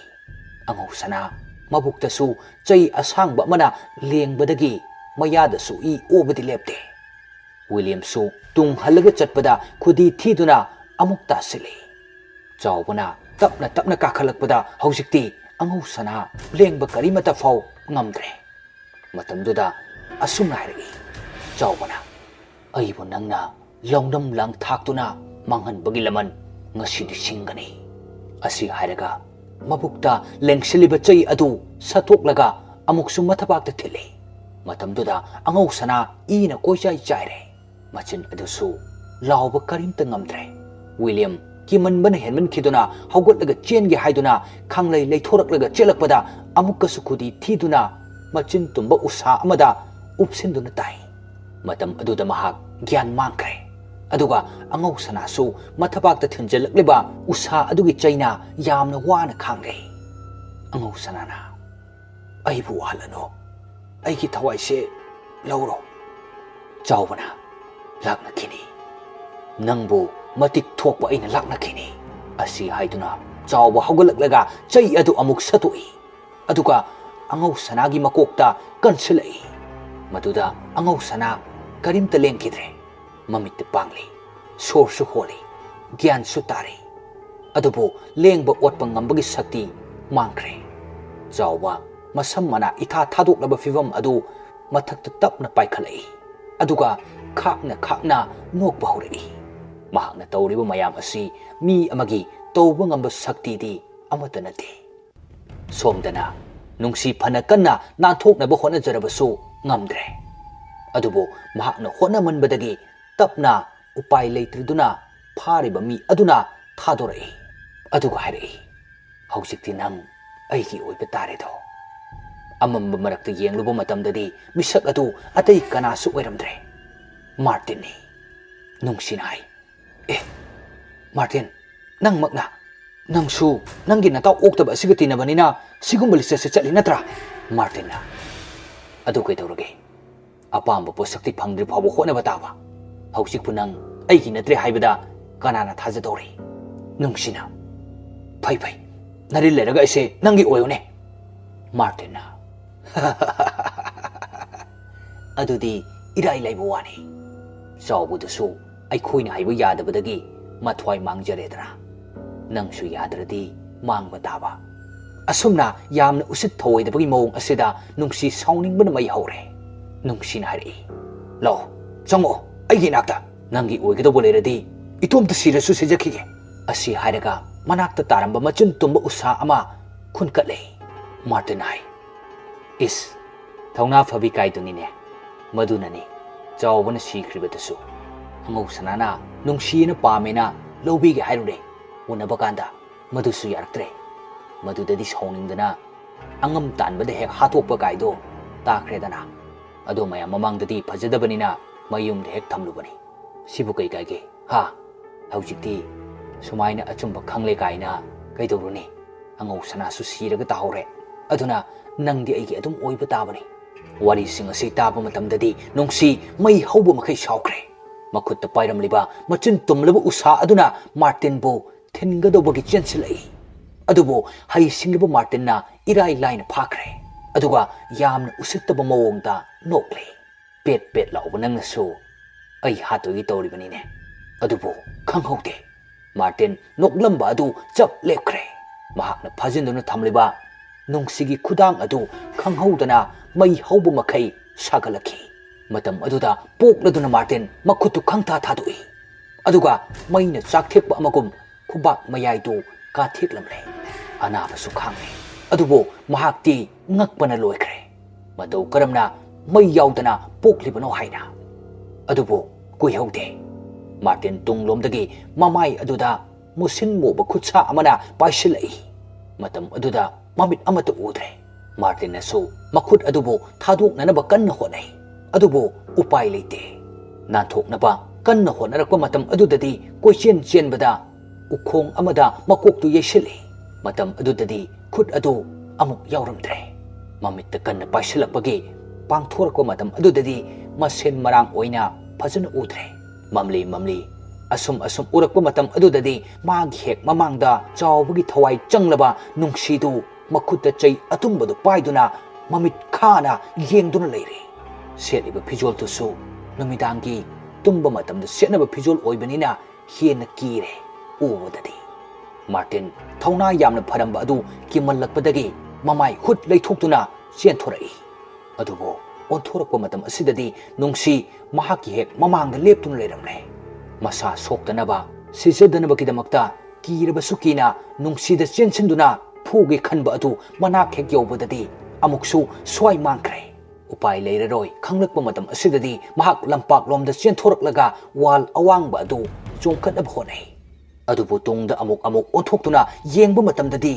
ꯑꯉꯧ ꯁꯅꯥ ꯃꯕꯨꯛꯇꯁꯨ ꯆꯩ ꯑꯁꯥꯡꯕ ꯑꯃꯅ ꯂꯦꯡꯕꯗꯒꯤ ꯃꯌꯥꯗꯁꯨ ꯏ ꯑꯣꯕꯗꯤ ꯂꯦꯞꯇꯦ ꯋꯤꯂꯤꯌꯝꯁꯨ ꯇꯨꯡ ꯍꯜꯂꯒ ꯆꯠꯄꯗ ꯈꯨꯗꯤ ꯊꯤꯗꯨꯅ ꯑꯃꯨꯛ ꯇꯥꯁꯤꯜꯂꯤ ꯆꯥꯎꯕꯅ ꯇꯞꯅ ꯇꯞꯅ ꯀꯥꯈꯠꯂꯛꯄꯗ ꯍꯧꯖꯤꯛꯇꯤ ꯑꯉꯧ ꯁꯅꯥ ꯂꯦꯡꯕ ꯀꯔꯤꯃꯠꯇ ꯐꯥꯎ ꯉꯝꯗ꯭ꯔꯦ ꯃꯇꯝꯗꯨꯗ ꯑꯁꯨꯝꯅ ꯍꯥꯏꯔꯛꯏ ꯆꯥꯎꯕꯅ ꯑꯩꯕꯨ ꯅꯪꯅ ꯂꯧꯅꯝ ꯂꯥꯡꯊꯥꯛꯇꯨꯅ ꯃꯥꯡꯍꯟꯕꯒꯤ ꯂꯃꯟ ꯉꯁꯤꯗꯤ ꯁꯤꯡꯒꯅꯤ ꯑꯁꯤ ꯍꯥꯏꯔꯒ ꯃꯕꯨꯛꯇ ꯂꯦꯡꯁꯤꯜꯂꯤꯕ ꯆꯩ ꯑꯗꯨ ꯁꯠꯇꯣꯛꯂꯒ ꯑꯃꯨꯛꯁꯨ ꯃꯊꯕꯥꯛꯇ ꯊꯤꯜꯂꯤ ꯃꯇꯝꯗꯨꯗ ꯑꯉꯧ ꯁꯅꯥ ꯏꯅ ꯀꯣꯏꯆꯥꯏ ꯆꯥꯏꯔꯦ ꯃꯆꯤꯟ ꯑꯗꯨꯁꯨ ꯂꯥꯎꯕ ꯀꯔꯤꯝꯇ ꯉꯝꯗ꯭ꯔꯦ ꯋꯤꯂꯤꯌꯝ ꯀꯤꯃꯟꯕꯅ ꯍꯦꯟꯃꯟꯈꯤꯗꯨꯅ ꯍꯧꯒꯠꯂꯒ ꯆꯦꯟꯒꯦ ꯍꯥꯏꯗꯨꯅ ꯈꯥꯡꯂꯩ ꯂꯩꯊꯣꯔꯛꯂꯒ ꯆꯦꯜꯂꯛꯄꯗ ꯑꯃꯨꯛꯀꯁꯨ ꯈꯨꯗꯤ ꯊꯤꯗꯨꯅ ꯃꯆꯤꯟ ꯇꯨꯝꯕ ꯎꯁꯥ ꯑꯃꯗ ꯎꯞꯁꯤꯟꯗꯨꯅ ꯇꯥꯏ ꯃꯇꯝ ꯑꯗꯨꯗ ꯃꯍꯥꯛ ꯒ꯭ꯌꯥꯟ ꯃꯥꯡꯈ꯭ꯔꯦ ꯑꯗꯨꯒ ꯑꯉꯧ ꯁꯅꯥꯁꯨ ꯃꯊꯕꯥꯛꯇ ꯊꯤꯟꯖꯜꯂꯛꯂꯤꯕ ꯎꯁꯥ ꯑꯗꯨꯒꯤ ꯆꯩꯅ ꯌꯥꯝꯅ ꯋꯥꯅ ꯈꯥꯡꯂꯦ ꯑꯉꯧ ꯁꯅꯥꯅ ꯑꯩꯕꯨ ꯋꯥꯍꯜꯂꯅꯨ ꯑꯩꯒꯤ ꯊꯋꯥꯏꯁꯦ ꯂꯧꯔꯣ ꯆꯥꯎꯕꯅ ꯂꯥꯛꯅꯈꯤꯅꯤ ꯅꯪꯕꯨ ꯃꯇꯤꯛ ꯊꯣꯛꯄ ꯑꯩꯅ ꯂꯥꯛꯅꯈꯤꯅꯤ ꯑꯁꯤ ꯍꯥꯏꯗꯨꯅ ꯆꯥꯎꯕ ꯍꯧꯒꯠꯂꯛꯂꯒ ꯆꯩ ꯑꯗꯨ ꯑꯃꯨꯛ ꯁꯠꯇꯣꯛꯏ ꯑꯗꯨꯒ ꯑꯉꯧ ꯁꯅꯥꯒꯤ ꯃꯀꯣꯛꯇ ꯀꯟꯁꯤꯜꯂꯛꯏ ꯃꯗꯨꯗ ꯑꯉꯧ ꯁꯅꯥ ꯀꯔꯤꯝꯇ ꯂꯦꯡꯈꯤꯗ꯭ꯔꯦ ꯃꯃꯤꯠꯇ ꯄꯥꯡꯂꯤ ꯁꯣꯔꯁꯨ ꯍꯣꯜꯂꯤ ꯒ꯭ꯌꯥꯟꯁꯨ ꯇꯥꯔꯤ ꯑꯗꯨꯕꯨ ꯂꯦꯡꯕ ꯑꯣꯠꯄ ꯉꯝꯕꯒꯤ ꯁꯛꯇꯤ ꯃꯥꯡꯈ꯭ꯔꯦ ꯆꯥꯎꯕ ꯃꯁꯝ ꯃꯅꯥ ꯏꯊꯥ ꯊꯥꯗꯣꯛꯂꯕ ꯐꯤꯚꯝ ꯑꯗꯨ ꯃꯊꯛꯇ ꯇꯞꯅ ꯄꯥꯏꯈꯠꯂꯛꯏ ꯑꯗꯨꯒ ꯈꯥꯛꯅ ꯅꯣꯛꯄ ꯍꯧꯔꯛꯏ ꯃꯍꯥꯛꯅ ꯇꯧꯔꯤꯕ ꯃꯌꯥꯝ ꯑꯁꯤ ꯃꯤ ꯑꯃꯒꯤ ꯇꯧꯕ ꯉꯝꯕ ꯁꯛꯇꯤꯗꯤ ꯑꯃꯠꯇ ꯅꯠꯇꯦ ꯁꯣꯝꯗꯅ ꯅꯨꯡꯁꯤ ꯐꯅ ꯀꯟꯅ ꯅꯥꯟꯊꯣꯛꯅꯕ ꯍꯣꯠꯅꯖꯔꯕꯁꯨ ꯉꯝꯗ꯭ꯔꯦ ꯑꯗꯨꯕꯨ ꯃꯍꯥꯛꯅ ꯍꯣꯠꯅꯃꯟꯕꯗꯒꯤ ꯇꯞꯅ ꯎꯄꯥꯏ ꯂꯩꯇ꯭ꯔꯗꯨꯅ ꯐꯥꯔꯤꯕ ꯃꯤ ꯑꯗꯨꯅ ꯊꯥꯗꯣꯔꯛꯏ ꯑꯗꯨꯒ ꯍꯥꯏꯔꯛꯏ ꯍꯧꯖꯤꯛꯇꯤ ꯅꯪ ꯑꯩꯒꯤ ꯑꯣꯏꯕ ꯇꯥꯔꯦꯗꯣ ꯑꯃꯝꯕ ꯃꯔꯛꯇ ꯌꯦꯡꯂꯨꯕ ꯃꯇꯝꯗꯗꯤ ꯃꯤꯁꯛ ꯑꯗꯨ ꯑꯇꯩ ꯀꯅꯥꯁꯨ ꯑꯣꯏꯔꯝꯗ꯭ꯔꯦ ꯃꯥꯔꯇꯤꯟꯅꯤ ꯅꯨꯡꯁꯤꯅ ꯍꯥꯏ ꯑꯦ ꯃꯥꯔꯇꯤꯟ ꯅꯪꯃꯛꯅ ꯅꯪꯁꯨ ꯅꯪꯒꯤ ꯅꯇꯥꯎ ꯑꯣꯛꯇꯕ ꯑꯁꯤꯒ ꯇꯤꯟꯅꯕꯅꯤꯅ ꯁꯤꯒꯨꯝꯕ ꯂꯤꯁꯠꯁꯦ ꯆꯠꯂꯤ ꯅꯠꯇ꯭ꯔꯥ? ꯃꯥꯔꯇꯤꯟꯅ ꯑꯗꯨ ꯀꯩꯗꯧꯔꯒꯦ? ꯑꯄꯥꯝꯕ ꯄꯣꯠꯁꯛꯇꯤ ꯐꯪꯗ꯭ꯔꯤ ꯐꯥꯎꯕ ꯍꯣꯠꯅꯕ ꯇꯥꯕ꯫ ꯍꯧꯖꯤꯛꯄꯨ ꯅꯪ ꯑꯩꯒꯤ ꯅꯠꯇ꯭ꯔꯦ ꯍꯥꯏꯕꯗ ꯀꯅꯥꯅ ꯊꯥꯖꯗꯧꯔꯤ? ꯅꯨꯡꯁꯤꯅ ꯐꯩ ꯐꯩ ꯅꯔꯤꯜ ꯂꯩꯔꯒ ꯑꯩꯁꯦ ꯅꯪꯒꯤ ꯑꯣꯏꯌꯨꯅꯦ꯫ ꯃꯥꯔꯇꯤꯟꯅ ꯑꯗꯨꯗꯤ ꯏꯔꯥꯏ ꯂꯩꯕ ꯋꯥꯅꯤ꯫ ꯆꯥꯎꯕꯗꯨꯁꯨ ꯑꯩꯈꯣꯏꯅ ꯍꯥꯏꯕ ꯌꯥꯗꯕꯗꯒꯤ ꯃꯊ꯭ꯋꯥꯏ ꯃꯥꯡꯖꯔꯦꯗꯅ ꯅꯪꯁꯨ ꯌꯥꯗ꯭ꯔꯗꯤ ꯃꯥꯡꯕ ꯇꯥꯕ꯫ ꯑꯁꯨꯝꯅ ꯌꯥꯝꯅ ꯎꯁꯤꯠ ꯊꯑꯣꯏꯗꯕꯒꯤ ꯃꯑꯣꯡ ꯑꯁꯤꯗ ꯅꯨꯡꯁꯤ ꯁꯥꯎꯅꯤꯡꯕꯅ ꯃꯩ ꯍꯧꯔꯦ꯫ ꯅꯨꯡꯁꯤꯅ ꯍꯥꯏꯔꯛꯏ, ꯂꯥꯛꯑꯣ ꯆꯪꯉꯛꯑꯣ ꯑꯩꯒꯤ ꯏꯅꯥꯛꯇ, ꯅꯪꯒꯤ ꯑꯣꯏꯒꯗꯧꯕ ꯂꯩꯔꯗꯤ ꯏꯇꯣꯝꯇ ꯁꯤꯔꯁꯨ ꯁꯤꯖꯈꯤꯒꯦ꯫ ꯑꯁꯤ ꯍꯥꯏꯔꯒ ꯃꯅꯥꯛꯇ ꯇꯥꯔꯝꯕ ꯃꯆꯤꯟ ꯇꯨꯝꯕ ꯎꯁꯥ ꯑꯃ ꯈꯨꯟꯀꯠꯂꯦ꯫ ꯃꯥꯔꯇꯤꯟ ꯍꯥꯏ, ꯏꯁ ꯊꯧꯅꯥ ꯐꯕꯤ ꯀꯥꯏꯗꯨꯅꯤꯅꯦ, ꯃꯗꯨꯅꯅꯤ ꯆꯥꯎꯕꯅ ꯁꯤꯈ꯭ꯔꯤꯕꯗꯨꯁꯨ꯫ ꯑꯉꯧꯁꯅꯥꯅ ꯅꯨꯡꯁꯤꯅ ꯄꯥꯝꯃꯦꯅ ꯂꯧꯕꯤꯒꯦ ꯍꯥꯏꯔꯨꯔꯦ꯫ ꯎꯅꯕ ꯀꯥꯟꯗ ꯃꯗꯨꯁꯨ ꯌꯥꯔꯛꯇ꯭ꯔꯦ꯫ ꯃꯗꯨꯗꯗꯤ ꯁꯥꯎꯅꯤꯡꯗꯅ ꯑꯉꯝ ꯇꯥꯟꯕꯗ ꯍꯦꯛ ꯍꯥꯠꯇꯣꯛꯄ ꯀꯥꯏꯗꯣ ꯇꯥꯈ꯭ꯔꯦꯗꯅ꯫ ꯑꯗꯣ ꯃꯌꯥꯝ ꯃꯃꯥꯡꯗꯗꯤ ꯐꯖꯗꯕꯅꯤꯅ ꯃꯌꯨꯝꯗ ꯍꯦꯛ ꯊꯝꯂꯨꯕꯅꯤ꯫ ꯁꯤꯕꯨ ꯀꯩ ꯀꯥꯏꯒꯦ ꯍꯥ? ꯍꯧꯖꯤꯛꯇꯤ ꯁꯨꯃꯥꯏꯅ ꯑꯆꯨꯝꯕ ꯈꯪꯂꯦ ꯀꯥꯏꯅ ꯀꯩꯗꯧꯔꯨꯅꯤ? ꯑꯉꯧꯁꯅꯥꯁꯨ ꯁꯤꯔꯒ ꯇꯥꯍꯧꯔꯦ꯫ ꯑꯗꯨꯅ ꯅꯪꯗꯤ ꯑꯩꯒꯤ ꯑꯗꯨꯝ ꯑꯣꯏꯕ ꯇꯥꯕꯅꯤ꯫ ꯋꯥꯔꯤꯁꯤꯡ ꯑꯁꯤ ꯇꯥꯕ ꯃꯇꯝꯗꯗꯤ ꯅꯨꯡꯁꯤ ꯃꯩ ꯍꯧꯕ ꯃꯈꯩ ꯁꯥꯎꯈ꯭ꯔꯦ꯫ ꯃꯈꯨꯠꯇ ꯄꯥꯏꯔꯝꯂꯤꯕ ꯃꯆꯤꯟ ꯇꯨꯝꯂꯕ ꯎꯁꯥ ꯑꯗꯨꯅ ꯃꯥꯔꯇꯤꯟꯕꯨ ꯊꯤꯟꯒꯗꯧꯕꯒꯤ ꯆꯦꯟꯁꯤꯜꯂꯛꯏ꯫ ꯑꯗꯨꯕꯨ ꯍꯩꯁꯤꯡꯂꯤꯕ ꯃꯥꯔꯇꯤꯟꯅ ꯏꯔꯥꯏ ꯂꯥꯏꯅ ꯐꯥꯈ꯭ꯔꯦ꯫ ꯑꯗꯨꯒ ꯌꯥꯝꯅ ꯎꯁꯤꯠꯇꯕ ꯃꯑꯣꯡꯗ ꯅꯣꯛꯂꯦ꯫ ꯄꯦꯠ ꯄꯦꯠ ꯂꯥꯎꯕ ꯅꯪꯅꯁꯨ ꯑꯩ ꯍꯥꯠꯇꯣꯏꯒꯤ ꯇꯧꯔꯤꯕꯅꯤꯅꯦ, ꯑꯗꯨꯕꯨ ꯈꯪꯍꯧꯗꯦ꯫ ꯃꯥꯔꯇꯤꯟ ꯅꯣꯛꯂꯝꯕ ꯑꯗꯨ ꯆꯞ ꯂꯦꯞꯈ꯭ꯔꯦ꯫ ꯃꯍꯥꯛꯅ ꯐꯥꯖꯤꯟꯗꯨꯅ ꯊꯝꯂꯤꯕ ꯅꯨꯡꯁꯤꯒꯤ ꯈꯨꯗꯥꯡ ꯑꯗꯨ ꯈꯪꯍꯧꯗꯅ ꯃꯩ ꯍꯧꯕ ꯃꯈꯩ ꯁꯥꯒꯠꯂꯛꯈꯤ꯫ ꯃꯇꯝ ꯑꯗꯨꯗ ꯄꯣꯛꯂꯗꯨꯅ ꯃꯥꯔꯇꯤꯟ ꯃꯈꯨꯠꯇꯨ ꯈꯪꯊꯥ ꯊꯥꯗꯣꯛꯏ꯫ ꯑꯗꯨꯒ ꯃꯩꯅ ꯆꯥꯛꯊꯦꯛꯄ ꯑꯃꯒꯨꯝ ꯈꯨꯕꯥꯛ ꯃꯌꯥꯏꯗꯨ ꯀꯥꯊꯦꯛꯂꯝꯂꯦ꯫ ꯑꯅꯥꯕꯁꯨ ꯈꯥꯡꯂꯦ꯫ ꯑꯗꯨꯕꯨ ꯃꯍꯥꯛꯇꯤ ꯉꯛꯄꯅ ꯂꯣꯏꯈ꯭ꯔꯦ, ꯃꯇꯧ ꯀꯔꯝꯅ ꯃꯩ ꯌꯥꯎꯗꯅ ꯄꯣꯛꯂꯤꯕꯅꯣ ꯍꯥꯏꯅ꯫ ꯑꯗꯨꯕꯨ ꯀꯨꯏꯍꯧꯗꯦ꯫ ꯃꯥꯔꯇꯤꯟ ꯇꯨꯡꯂꯣꯝꯗꯒꯤ ꯃꯃꯥꯏ ꯑꯗꯨꯗ ꯃꯨꯁꯤꯟ ꯃꯨꯕ ꯈꯨꯠꯁꯥ ꯑꯃꯅ ꯄꯥꯏꯁꯤꯜꯂꯛꯏ꯫ ꯃꯇꯝ ꯑꯗꯨꯗ ꯃꯃꯤꯠ ꯑꯃꯠꯇ ꯎꯗ꯭ꯔꯦ꯫ ꯃꯥꯔꯇꯤꯟꯅꯁꯨ ꯃꯈꯨꯠ ꯑꯗꯨꯕꯨ ꯊꯥꯗꯣꯛꯅꯅꯕ ꯀꯟꯅ ꯍꯣꯠꯅꯩ꯫ ꯑꯗꯨꯕꯨ ꯎꯄꯥꯏ ꯂꯩꯇꯦ꯫ ꯅꯥꯟꯊꯣꯛꯅꯕ ꯀꯟꯅ ꯍꯣꯠꯅꯔꯛꯄ ꯃꯇꯝ ꯑꯗꯨꯗꯗꯤ ꯀꯣꯏꯆꯦꯟ ꯆꯦꯟꯕꯗ ꯎꯈꯣꯡ ꯑꯃꯗ ꯃꯀꯣꯛꯇꯨ ꯌꯩꯁꯤꯜꯂꯤ꯫ ꯃꯇꯝ ꯑꯗꯨꯗꯗꯤ ꯈꯨꯠ ꯑꯗꯨ ꯑꯃꯨꯛ ꯌꯥꯎꯔꯝꯗ꯭ꯔꯦ꯫ ꯃꯃꯤꯠꯇ ꯀꯟꯅ ꯄꯥꯏꯁꯤꯜꯂꯛꯄꯒꯤ ꯄꯥꯡꯊꯣꯔꯛꯄ ꯃꯇꯝ ꯑꯗꯨꯗꯗꯤ ꯃꯁꯦꯟ ꯃꯔꯥꯡ ꯑꯣꯏꯅ ꯐꯖꯅ ꯎꯗ꯭ꯔꯦ꯫ ꯃꯝꯂꯤ ꯃꯝꯂꯤ ꯑꯁꯨꯝ ꯎꯔꯛꯄ ꯃꯇꯝ ꯑꯗꯨꯗꯗꯤ ꯃꯥꯒꯤ ꯍꯦꯛ ꯃꯃꯥꯡꯗ ꯆꯥꯎꯕꯒꯤ ꯊꯋꯥꯏ ꯆꯪꯂꯕ ꯅꯨꯡꯁꯤꯗꯨ ꯃꯈꯨꯠꯇ ꯆꯩ ꯑꯇꯨꯝꯕꯗꯨ ꯄꯥꯏꯗꯨꯅ ꯃꯃꯤꯠ ꯈꯥꯅ ꯌꯦꯡꯗꯨꯅ ꯂꯩꯔꯤ꯫ ꯁꯦꯠꯂꯤꯕ ꯐꯤꯖꯣꯜꯗꯨꯁꯨ ꯅꯨꯃꯤꯗꯥꯡꯒꯤ ꯇꯨꯝꯕ ꯃꯇꯝꯗ ꯁꯦꯠꯅꯕ ꯐꯤꯖꯣꯜ ꯑꯣꯏꯕꯅꯤꯅ ꯍꯦꯟꯅ ꯀꯤꯔꯦ ꯎꯕꯗꯗꯤ꯫ ꯃꯥꯔꯇꯤꯟ ꯊꯧꯅꯥ ꯌꯥꯝꯅ ꯐꯔꯝꯕ ꯑꯗꯨ ꯀꯤꯃꯜꯂꯛꯄꯗꯒꯤ ꯃꯃꯥꯏ ꯍꯨꯠ ꯂꯩꯊꯣꯛꯇꯨꯅ ꯆꯦꯟꯊꯣꯔꯛꯏ꯫ ꯑꯗꯨꯕꯨ ꯑꯣꯟꯊꯣꯔꯛꯄ ꯃꯇꯝ ꯑꯁꯤꯗꯗꯤ ꯅꯨꯡꯁꯤ ꯃꯍꯥꯛꯀꯤ ꯍꯦꯛ ꯃꯃꯥꯡꯗ ꯂꯦꯞꯇꯨꯅ ꯂꯩꯔꯝꯂꯦ꯫ ꯃꯁꯥ ꯁꯣꯛꯇꯅꯕ ꯁꯤꯖꯗꯅꯕꯒꯤꯗꯃꯛꯇ ꯀꯤꯔꯕꯁꯨ ꯀꯤꯅ ꯅꯨꯡꯁꯤꯗ ꯆꯦꯟꯁꯤꯟꯗꯨꯅ ꯐꯨꯒꯦ ꯈꯟꯕ ꯑꯗꯨ ꯃꯅꯥꯛ ꯍꯦꯛ ꯌꯧꯕꯗꯗꯤ ꯑꯃꯨꯛꯁꯨ ꯁ꯭ꯋꯥꯏ ꯃꯥꯡꯈ꯭ꯔꯦ꯫ ꯎꯄꯥꯏ ꯂꯩꯔꯔꯣꯏ ꯈꯪꯂꯛꯄ ꯃꯇꯝ ꯑꯁꯤꯗꯗꯤ ꯃꯍꯥꯛ ꯂꯝꯄꯥꯛꯂꯣꯝꯗ ꯆꯦꯟꯊꯣꯔꯛꯂꯒ ꯋꯥꯜ ꯑꯋꯥꯡꯕ ꯑꯗꯨ ꯆꯣꯡꯈꯠꯅꯕ ꯍꯣꯠꯅꯩ꯫ ꯑꯗꯨꯕꯨ ꯇꯨꯡꯗ ꯑꯃꯨꯛ ꯑꯣꯟꯊꯣꯛꯇꯨꯅ ꯌꯦꯡꯕ ꯃꯇꯝꯗꯗꯤ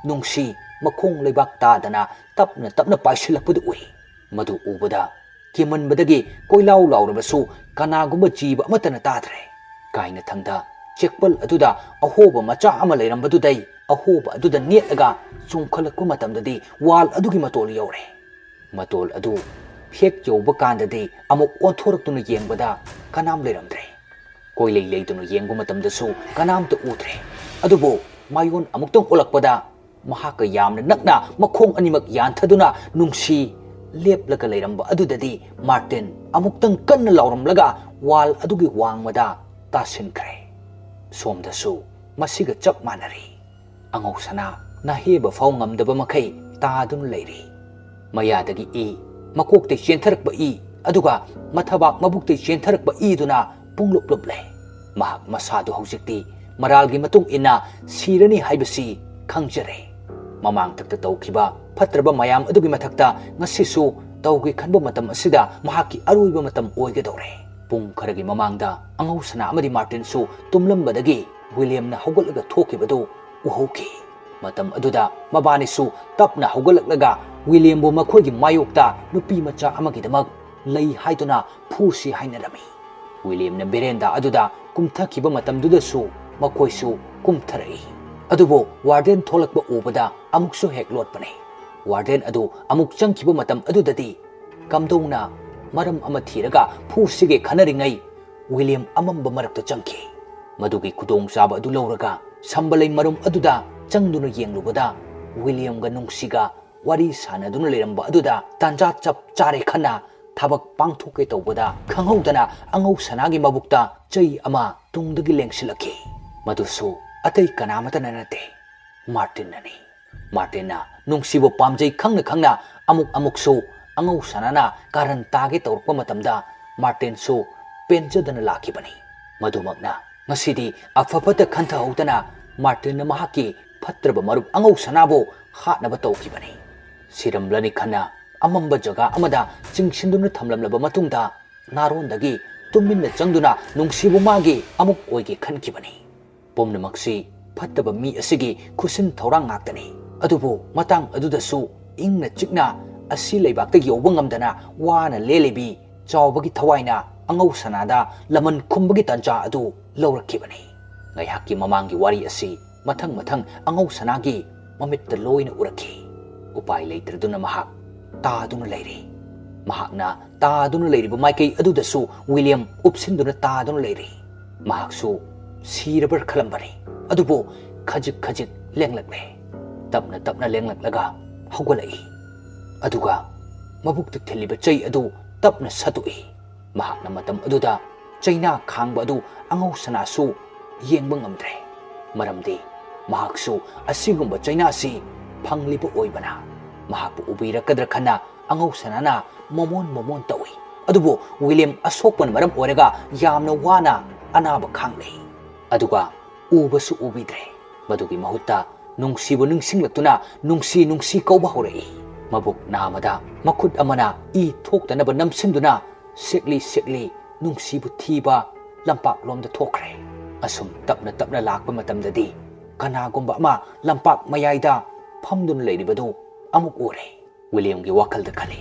ꯅꯨꯡꯁꯤ ꯃꯈꯣꯡ ꯂꯩꯕꯥꯛ ꯇꯥꯗꯅ ꯇꯞꯅ ꯇꯞꯅ ꯄꯥꯏꯁꯤꯜꯂꯛꯄꯗꯨ ꯎꯏ꯫ ꯃꯗꯨ ꯎꯕꯗ ꯀꯤꯃꯟꯕꯗꯒꯤ ꯀꯣꯏꯂꯥꯎ ꯂꯥꯎꯔꯕꯁꯨ ꯀꯅꯥꯒꯨꯝꯕ ꯖꯤꯕ ꯑꯃꯠꯇꯅ ꯇꯥꯗ꯭ꯔꯦ꯫ ꯀꯥꯏꯅꯊꯪꯗ ꯆꯦꯛꯄꯜ ꯑꯗꯨꯗ ꯑꯍꯣꯕ ꯃꯆꯥ ꯑꯃ ꯂꯩꯔꯝꯕꯗꯨꯗꯩ ꯑꯍꯣꯕ ꯑꯗꯨꯗ ꯅꯦꯠꯂꯒ ꯆꯣꯡꯈꯠꯂꯛꯄ ꯃꯇꯝꯗꯗꯤ ꯋꯥꯜ ꯑꯗꯨꯒꯤ ꯃꯇꯣꯜ ꯌꯧꯔꯦ꯫ ꯃꯇꯣꯜ ꯑꯗꯨ ꯍꯦꯛ ꯌꯧꯕ ꯀꯥꯟꯗꯗꯤ ꯑꯃꯨꯛ ꯑꯣꯟꯊꯣꯔꯛꯇꯨꯅ ꯌꯦꯡꯕꯗ ꯀꯅꯥꯝ ꯂꯩꯔꯝꯗ꯭ꯔꯦ꯫ ꯀꯣꯏꯂꯩ ꯂꯩꯗꯨꯅ ꯌꯦꯡꯕ ꯃꯇꯝꯗꯁꯨ ꯀꯅꯥꯝꯇ ꯎꯗ꯭ꯔꯦ꯫ ꯑꯗꯨꯕꯨ ꯃꯥꯌꯣꯟ ꯑꯃꯨꯛꯇꯪ ꯑꯣꯜꯂꯛꯄꯗ ꯃꯍꯥꯛꯀ ꯌꯥꯝꯅ ꯅꯛꯅ ꯃꯈꯣꯡ ꯑꯅꯤꯃꯛ ꯌꯥꯟꯊꯗꯨꯅ ꯅꯨꯡꯁꯤ ꯂꯦꯞꯂꯒ ꯂꯩꯔꯝꯕ ꯑꯗꯨꯗꯗꯤ ꯃꯥꯔꯇꯤꯟ ꯑꯃꯨꯛꯇꯪ ꯀꯟꯅ ꯂꯥꯎꯔꯝꯂꯒ ꯋꯥꯜ ꯑꯗꯨꯒꯤ ꯋꯥꯡꯃꯗ ꯇꯥꯁꯤꯟꯈ꯭ꯔꯦ꯫ ꯁꯣꯝꯗꯁꯨ ꯃꯁꯤꯒ ꯆꯞ ꯃꯥꯟꯅꯔꯤ꯫ ꯑꯉꯧꯁꯅꯥ ꯅꯥꯍꯦꯕ ꯐꯥꯎ ꯉꯝꯗꯕ ꯃꯈꯩ ꯇꯥꯗꯨꯅ ꯂꯩꯔꯤ꯫ ꯃꯌꯥꯗꯒꯤ ꯏ, ꯃꯀꯣꯛꯇꯩ ꯆꯦꯟꯊꯔꯛꯄ ꯏ, ꯑꯗꯨꯒ ꯃꯊꯕꯥꯛ ꯃꯕꯨꯛꯇꯩ ꯆꯦꯟꯊꯔꯛꯄ ꯏꯗꯨꯅ ꯄꯨꯡꯂꯨꯞ ꯂꯨꯞꯂꯦ꯫ ꯃꯍꯥꯛ ꯃꯁꯥꯗꯨ ꯍꯧꯖꯤꯛꯇꯤ ꯃꯔꯥꯜꯒꯤ ꯃꯇꯨꯡ ꯏꯟꯅ ꯁꯤꯔꯅꯤ ꯍꯥꯏꯕꯁꯤ ꯈꯪꯖꯔꯦ꯫ ꯃꯃꯥꯡꯊꯛꯇ ꯇꯧꯈꯤꯕ ꯐꯠꯇ꯭ꯔꯕ ꯃꯌꯥꯝ ꯑꯗꯨꯒꯤ ꯃꯊꯛꯇ ꯉꯁꯤꯁꯨ ꯇꯧꯒꯦ ꯈꯟꯕ ꯃꯇꯝ ꯑꯁꯤꯗ ꯃꯍꯥꯛꯀꯤ ꯑꯔꯣꯏꯕ ꯃꯇꯝ ꯑꯣꯏꯒꯗꯧꯔꯦ꯫ ꯄꯨꯡ ꯈꯔꯒꯤ ꯃꯃꯥꯡꯗ ꯑꯉꯧꯁꯅꯥ ꯑꯃꯗꯤ ꯃꯥꯔꯇꯤꯟꯁꯨ ꯇꯨꯝꯂꯝꯕꯗꯒꯤ ꯋꯤꯂꯤꯌꯝꯅ ꯍꯧꯒꯠꯂꯒ ꯊꯣꯛꯈꯤꯕꯗꯨ ꯎꯍꯧꯈꯤ꯫ ꯃꯇꯝ ꯑꯗꯨꯗ ꯃꯕꯥꯅꯤꯁꯨ ꯇꯞꯅ ꯍꯧꯒꯠꯂꯛꯂꯒ ꯋꯤꯂꯤꯌꯝꯕꯨ ꯃꯈꯣꯏꯒꯤ ꯃꯥꯌꯣꯛꯇ ꯅꯨꯄꯤ ꯃꯆꯥ ꯑꯃꯒꯤꯗꯃꯛ ꯂꯩ ꯍꯥꯏꯗꯨꯅ ꯐꯨꯁꯤ ꯍꯥꯏꯅꯔꯝꯃꯤ꯫ ꯋꯤꯂꯤꯌꯝꯅ ꯕꯦꯔꯦꯟꯗꯥ ꯑꯗꯨꯗ ꯀꯨꯝꯊꯈꯤꯕ ꯃꯇꯝꯗꯨꯗꯁꯨ ꯃꯈꯣꯏꯁꯨ ꯀꯨꯝꯊꯔꯛꯏ ꯑꯗꯨꯕꯨ ꯋꯥꯔꯗꯦꯟ ꯊꯣꯛꯂꯛꯄ ꯎꯕꯗ ꯑꯃꯨꯛꯁꯨ ꯍꯦꯛ ꯂꯣꯠꯄꯅꯤ ꯋꯥꯔꯗꯦꯟ ꯑꯗꯨ ꯑꯃꯨꯛ ꯆꯪꯈꯤꯕ ꯃꯇꯝ ꯑꯗꯨꯗꯗꯤ ꯀꯝꯗꯧꯅ ꯃꯔꯝ ꯑꯃ ꯊꯤꯔꯒ ꯐꯨꯁꯤꯒꯦ ꯈꯟꯅꯔꯤꯉꯩ ꯋꯤꯂꯤꯌꯝ ꯑꯃꯝꯕ ꯃꯔꯛꯇ ꯆꯪꯈꯤ ꯃꯗꯨꯒꯤ ꯈꯨꯗꯣꯡꯆꯥꯕ ꯑꯗꯨ ꯂꯧꯔꯒ ꯁꯝꯕꯂꯩ ꯃꯔꯨꯝ ꯑꯗꯨꯗ ꯆꯪꯗꯨꯅ ꯌꯦꯡꯂꯨꯕꯗ ꯋꯤꯂꯤꯌꯝꯒ ꯅꯨꯡꯁꯤꯒ ꯋꯥꯔꯤ ꯁꯥꯟꯅꯗꯨꯅ ꯂꯩꯔꯝꯕ ꯑꯗꯨꯗ ꯇꯥꯟꯖꯥ ꯆꯞ ꯆꯥꯔꯦ ꯈꯟꯅ ꯊꯕꯛ ꯄꯥꯡꯊꯣꯛꯀꯦ ꯇꯧꯕꯗ ꯈꯪꯍꯧꯗꯅ ꯑꯉꯧ ꯁꯅꯥꯒꯤ ꯃꯕꯨꯛꯇ ꯆꯩ ꯑꯃ ꯇꯨꯡꯗꯒꯤ ꯂꯦꯡꯁꯤꯜꯂꯛꯈꯤ ꯃꯗꯨꯁꯨ ꯑꯇꯩ ꯀꯅꯥꯃꯇꯅ ꯅꯠꯇꯦ ꯃꯥꯔꯇꯤꯟꯅꯅꯤ ꯃꯥꯔꯇꯤꯟꯅ ꯅꯨꯡꯁꯤꯕꯨ ꯄꯥꯝꯖꯩ ꯈꯪꯅ ꯈꯪꯅ ꯑꯃꯨꯛꯁꯨ ꯑꯉꯧ ꯁꯅꯥꯅ ꯀꯥꯔꯟ ꯇꯥꯒꯦ ꯇꯧꯔꯛꯄ ꯃꯇꯝꯗ ꯃꯥꯔꯇꯤꯟꯁꯨ ꯄꯦꯟꯖꯗꯅ ꯂꯥꯛꯈꯤꯕꯅꯤ ꯃꯗꯨꯃꯛꯅ ꯉꯁꯤꯗꯤ ꯑꯐꯕꯇ ꯈꯟꯊꯍꯧꯗꯅ ꯃꯥꯔꯇꯤꯟꯅ ꯃꯍꯥꯛꯀꯤ ꯐꯠꯇ꯭ꯔꯕ ꯃꯔꯨꯞ ꯑꯉꯧ ꯁꯅꯥꯕꯨ ꯍꯥꯠꯅꯕ ꯇꯧꯈꯤꯕꯅꯤ ꯁꯤꯔꯝꯂꯅꯤ ꯈꯟꯅ ꯑꯃꯝꯕ ꯖꯒꯥ ꯑꯃꯗ ꯆꯤꯡꯁꯤꯟꯗꯨꯅ ꯊꯝꯂꯝꯂꯕ ꯃꯇꯨꯡꯗ ꯅꯥꯔꯣꯟꯗꯒꯤ ꯇꯨꯃꯤꯟꯅ ꯆꯪꯗꯨꯅ ꯅꯨꯡꯁꯤꯕꯨ ꯃꯥꯒꯤ ꯑꯃꯨꯛ ꯑꯣꯏꯒꯦ ꯈꯟꯈꯤꯕꯅꯤ ꯄꯨꯝꯅꯃꯛꯁꯤ ꯐꯠꯇꯕ ꯃꯤ ꯑꯁꯤꯒꯤ ꯈꯨꯁꯤꯟ ꯊꯧꯔꯥꯡ ꯉꯥꯛꯇꯅꯤ ꯑꯗꯨꯕꯨ ꯃꯇꯥꯡ ꯑꯗꯨꯗꯁꯨ ꯏꯪꯅ ꯆꯤꯛꯅ ꯑꯁꯤ ꯂꯩꯕꯥꯛꯇ ꯌꯧꯕ ꯉꯝꯗꯅ ꯋꯥꯅ ꯂꯦꯜꯂꯤꯕꯤ ꯆꯥꯎꯕꯒꯤ ꯊꯋꯥꯏꯅ ꯑꯉꯧ ꯁꯅꯥꯗ ꯂꯃꯟ ꯈꯨꯝꯕꯒꯤ ꯇꯥꯟꯖꯥ ꯑꯗꯨ ꯂꯧꯔꯛꯈꯤꯕꯅꯤ ꯉꯥꯏꯍꯥꯛꯀꯤ ꯃꯃꯥꯡꯒꯤ ꯋꯥꯔꯤ ꯑꯁꯤ ꯃꯊꯪ ꯑꯉꯧ ꯁꯅꯥꯒꯤ ꯃꯃꯤꯠꯇ ꯂꯣꯏꯅ ꯎꯔꯛꯈꯤ ꯎꯄꯥꯏ ꯂꯩꯇ꯭ꯔꯗꯨꯅ ꯃꯍꯥꯛ ꯇꯥꯗꯨꯅ ꯂꯩꯔꯤ ꯃꯍꯥꯛꯅ ꯇꯥꯗꯨꯅ ꯂꯩꯔꯤꯕ ꯃꯥꯏꯀꯩ ꯑꯗꯨꯗꯁꯨ ꯋꯤꯂꯤꯌꯝ ꯎꯞꯁꯤꯟꯗꯨꯅ ꯇꯥꯗꯨꯅ ꯂꯩꯔꯤ ꯃꯍꯥꯛꯁꯨ ꯁꯤꯔꯕ꯭ꯔꯥ ꯈꯜꯂꯝꯕꯅꯤ ꯑꯗꯨꯕꯨ ꯈꯖꯤꯛ ꯂꯦꯡꯂꯛꯂꯦ ꯇꯞꯅ ꯂꯦꯡꯂꯛꯂꯒ ꯍꯧꯒꯠꯂꯛꯏ ꯑꯗꯨꯒ ꯃꯕꯨꯛꯇ ꯊꯤꯜꯂꯤꯕ ꯆꯩ ꯑꯗꯨ ꯇꯞꯅ ꯁꯠꯇꯣꯛꯏ ꯃꯍꯥꯛꯅ ꯃꯇꯝ ꯑꯗꯨꯗ ꯆꯩꯅꯥ ꯈꯥꯡꯕ ꯑꯗꯨ ꯑꯉꯧ ꯁꯅꯥꯁꯨ ꯌꯦꯡꯕ ꯉꯝꯗ꯭ꯔꯦ ꯃꯔꯝꯗꯤ ꯃꯍꯥꯛꯁꯨ ꯑꯁꯤꯒꯨꯝꯕ ꯆꯩꯅꯥꯁꯤ ꯐꯪꯂꯤꯕ ꯑꯣꯏꯕꯅ ꯃꯍꯥꯛꯄꯨ ꯎꯕꯤꯔꯛꯀꯗ꯭ꯔꯥ ꯈꯟꯅ ꯑꯉꯧ ꯁꯅꯥꯅ ꯃꯣꯃꯣꯟ ꯇꯧꯏ ꯑꯗꯨꯕꯨ ꯋꯤꯂꯤꯌꯝ ꯑꯁꯣꯛꯄꯅ ꯃꯔꯝ ꯑꯣꯏꯔꯒ ꯌꯥꯝꯅ ꯋꯥꯅ ꯑꯅꯥꯕ ꯈꯥꯡꯂꯩ ꯑꯗꯨꯒ ꯎꯕꯁꯨ ꯎꯕꯤꯗ꯭ꯔꯦ ꯃꯗꯨꯒꯤ ꯃꯍꯨꯠꯇ ꯅꯨꯡꯁꯤꯕꯨ ꯅꯤꯡꯁꯤꯡꯂꯛꯇꯨꯅ ꯅꯨꯡꯁꯤ ꯀꯧꯕ ꯍꯧꯔꯛꯏ ꯃꯕꯨꯛ ꯅꯥꯃꯗ ꯃꯈꯨꯠ ꯑꯃꯅ ꯏ ꯊꯣꯛꯇꯅꯕ ꯅꯝꯁꯤꯟꯗꯨꯅ ꯁꯦꯛꯂꯤ ꯅꯨꯡꯁꯤꯕꯨ ꯊꯤꯕ ꯂꯝꯄꯥꯛꯂꯣꯝꯗ ꯊꯣꯛꯈ꯭ꯔꯦ ꯑꯁꯨꯝ ꯇꯞꯅ ꯂꯥꯛꯄ ꯃꯇꯝꯗꯗꯤ ꯀꯅꯥꯒꯨꯝꯕ ꯑꯃ ꯂꯝꯄꯥꯛ ꯃꯌꯥꯏꯗ ꯐꯝꯗꯨꯅ ꯂꯩꯔꯤꯕꯗꯨ ꯑꯃꯨꯛ ꯎꯔꯦ ꯋꯤꯂꯤꯌꯝꯒꯤ ꯋꯥꯈꯜꯗ ꯈꯜꯂꯤ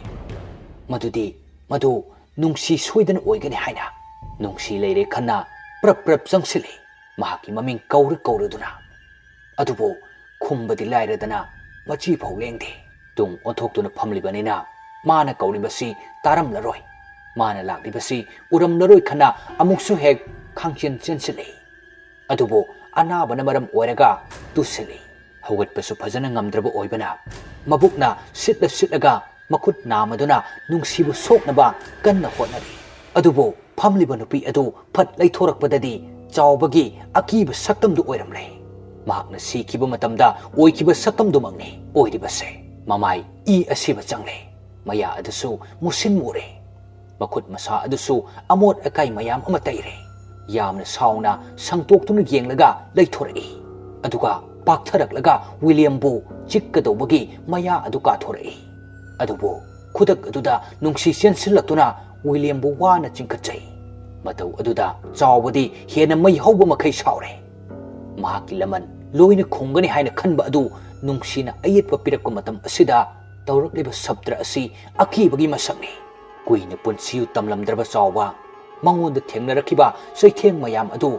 ꯃꯗꯨ ꯅꯨꯡꯁꯤ ꯁꯣꯏꯗꯅ ꯑꯣꯏꯒꯅꯤ ꯍꯥꯏꯅ ꯅꯨꯡꯁꯤ ꯂꯩꯔꯦ ꯈꯟꯅ ꯄ꯭ꯔꯞ ꯆꯪꯁꯤꯜꯂꯤ ꯃꯍꯥꯛꯀꯤ ꯃꯃꯤꯡ ꯀꯧꯔꯗꯨꯅ ꯑꯗꯨꯕꯨ ꯈꯨꯝꯕꯗꯤ ꯂꯥꯏꯔꯗꯅ ꯃꯆꯤ ꯐꯥꯎ ꯂꯦꯡꯗꯦ ꯇꯨꯡ ꯑꯣꯟꯊꯣꯛꯇꯨꯅ ꯐꯝꯂꯤꯕꯅꯤꯅ ꯃꯥꯅ ꯀꯧꯔꯤꯕꯁꯤ ꯇꯥꯔꯝꯂꯔꯣꯏ ꯃꯥꯅ ꯂꯥꯛꯂꯤꯕꯁꯤ ꯎꯔꯝꯂꯔꯣꯏ ꯈꯟꯅ ꯑꯃꯨꯛꯁꯨ ꯍꯦꯛ ꯈꯥꯡꯆꯦꯟ ꯆꯦꯟꯁꯤꯜꯂꯤ ꯑꯗꯨꯕꯨ ꯑꯅꯥꯕꯅ ꯃꯔꯝ ꯑꯣꯏꯔꯒ ꯇꯨꯁꯤꯜꯂꯤ ꯍꯧꯒꯠꯄꯁꯨ ꯐꯖꯅ ꯉꯝꯗ꯭ꯔꯕ ꯑꯣꯏꯕꯅ ꯃꯕꯨꯛꯅ ꯁꯤꯠꯂꯒ ꯃꯈꯨꯠ ꯅꯥꯃꯗꯨꯅ ꯅꯨꯡꯁꯤꯕꯨ ꯁꯣꯛꯅꯕ ꯀꯟꯅ ꯍꯣꯠꯅꯔꯤ ꯑꯗꯨꯕꯨ ꯐꯝꯂꯤꯕ ꯅꯨꯄꯤ ꯑꯗꯨ ꯐꯠ ꯂꯩꯊꯣꯔꯛꯄꯗꯗꯤ ꯆꯥꯎꯕꯒꯤ ꯑꯀꯤꯕ ꯁꯛꯇꯝꯗꯨ ꯑꯣꯏꯔꯝꯂꯦ ꯃꯍꯥꯛꯅ ꯁꯤꯈꯤꯕ ꯃꯇꯝꯗ ꯑꯣꯏꯈꯤꯕ ꯁꯛꯇꯝꯗꯨꯃꯛꯅꯤ ꯑꯣꯏꯔꯤꯕꯁꯦ ꯃꯃꯥꯏ ꯏ ꯑꯁꯤꯕ ꯆꯪꯂꯦ ꯃꯌꯥ ꯑꯗꯨꯁꯨ ꯃꯨꯁꯤꯟ ꯃꯨꯔꯦ ꯃꯈꯨꯠ ꯃꯁꯥ ꯑꯗꯨꯁꯨ ꯑꯃꯣꯠ ꯑꯀꯥꯏ ꯃꯌꯥꯝ ꯑꯃ ꯇꯩꯔꯦ ꯌꯥꯝꯅ ꯁꯥꯎꯅ ꯁꯪꯇꯣꯛꯇꯨꯅ ꯌꯦꯡꯂꯒ ꯂꯩꯊꯣꯔꯛꯏ ꯑꯗꯨꯒ ꯄꯥꯛꯊꯔꯛꯂꯒ ꯋꯤꯂꯤꯌꯝꯕꯨ ꯆꯤꯛꯀꯗꯧꯕꯒꯤ ꯃꯌꯥ ꯑꯗꯨ ꯀꯥꯊꯣꯔꯛꯏ ꯑꯗꯨꯕꯨ ꯈꯨꯗꯛ ꯑꯗꯨꯗ ꯅꯨꯡꯁꯤ ꯆꯦꯟꯁꯤꯜꯂꯛꯇꯨꯅ ꯋꯤꯂꯤꯌꯝꯕꯨ ꯋꯥꯅ ꯆꯤꯡꯈꯠꯆꯩ ꯃꯇꯧ ꯑꯗꯨꯗ ꯆꯥꯎꯕꯗꯤ ꯍꯦꯟꯅ ꯃꯩ ꯍꯧꯕ ꯃꯈꯩ ꯁꯥꯎꯔꯦ ꯃꯍꯥꯛꯀꯤ ꯂꯃꯟ ꯂꯣꯏꯅ ꯈꯨꯝꯒꯅꯤ ꯍꯥꯏꯅ ꯈꯟꯕ ꯑꯗꯨ ꯅꯨꯡꯁꯤꯅ ꯑꯌꯦꯠꯄ ꯄꯤꯔꯛꯄ ꯃꯇꯝ ꯑꯁꯤꯗ ꯇꯧꯔꯛꯂꯤꯕ ꯁꯞꯇ꯭ꯔ ꯑꯁꯤ ꯑꯀꯤꯕꯒꯤ ꯃꯁꯛꯅꯤ ꯀꯨꯏꯅ ꯄꯨꯟꯁꯤꯌꯨ ꯇꯝꯂꯝꯗ꯭ꯔꯕ ꯆꯥꯎꯕ ꯃꯉꯣꯟꯗ ꯊꯦꯡꯅꯔꯛꯈꯤꯕ ꯆꯩꯊꯦꯡ ꯃꯌꯥꯝ ꯑꯗꯨ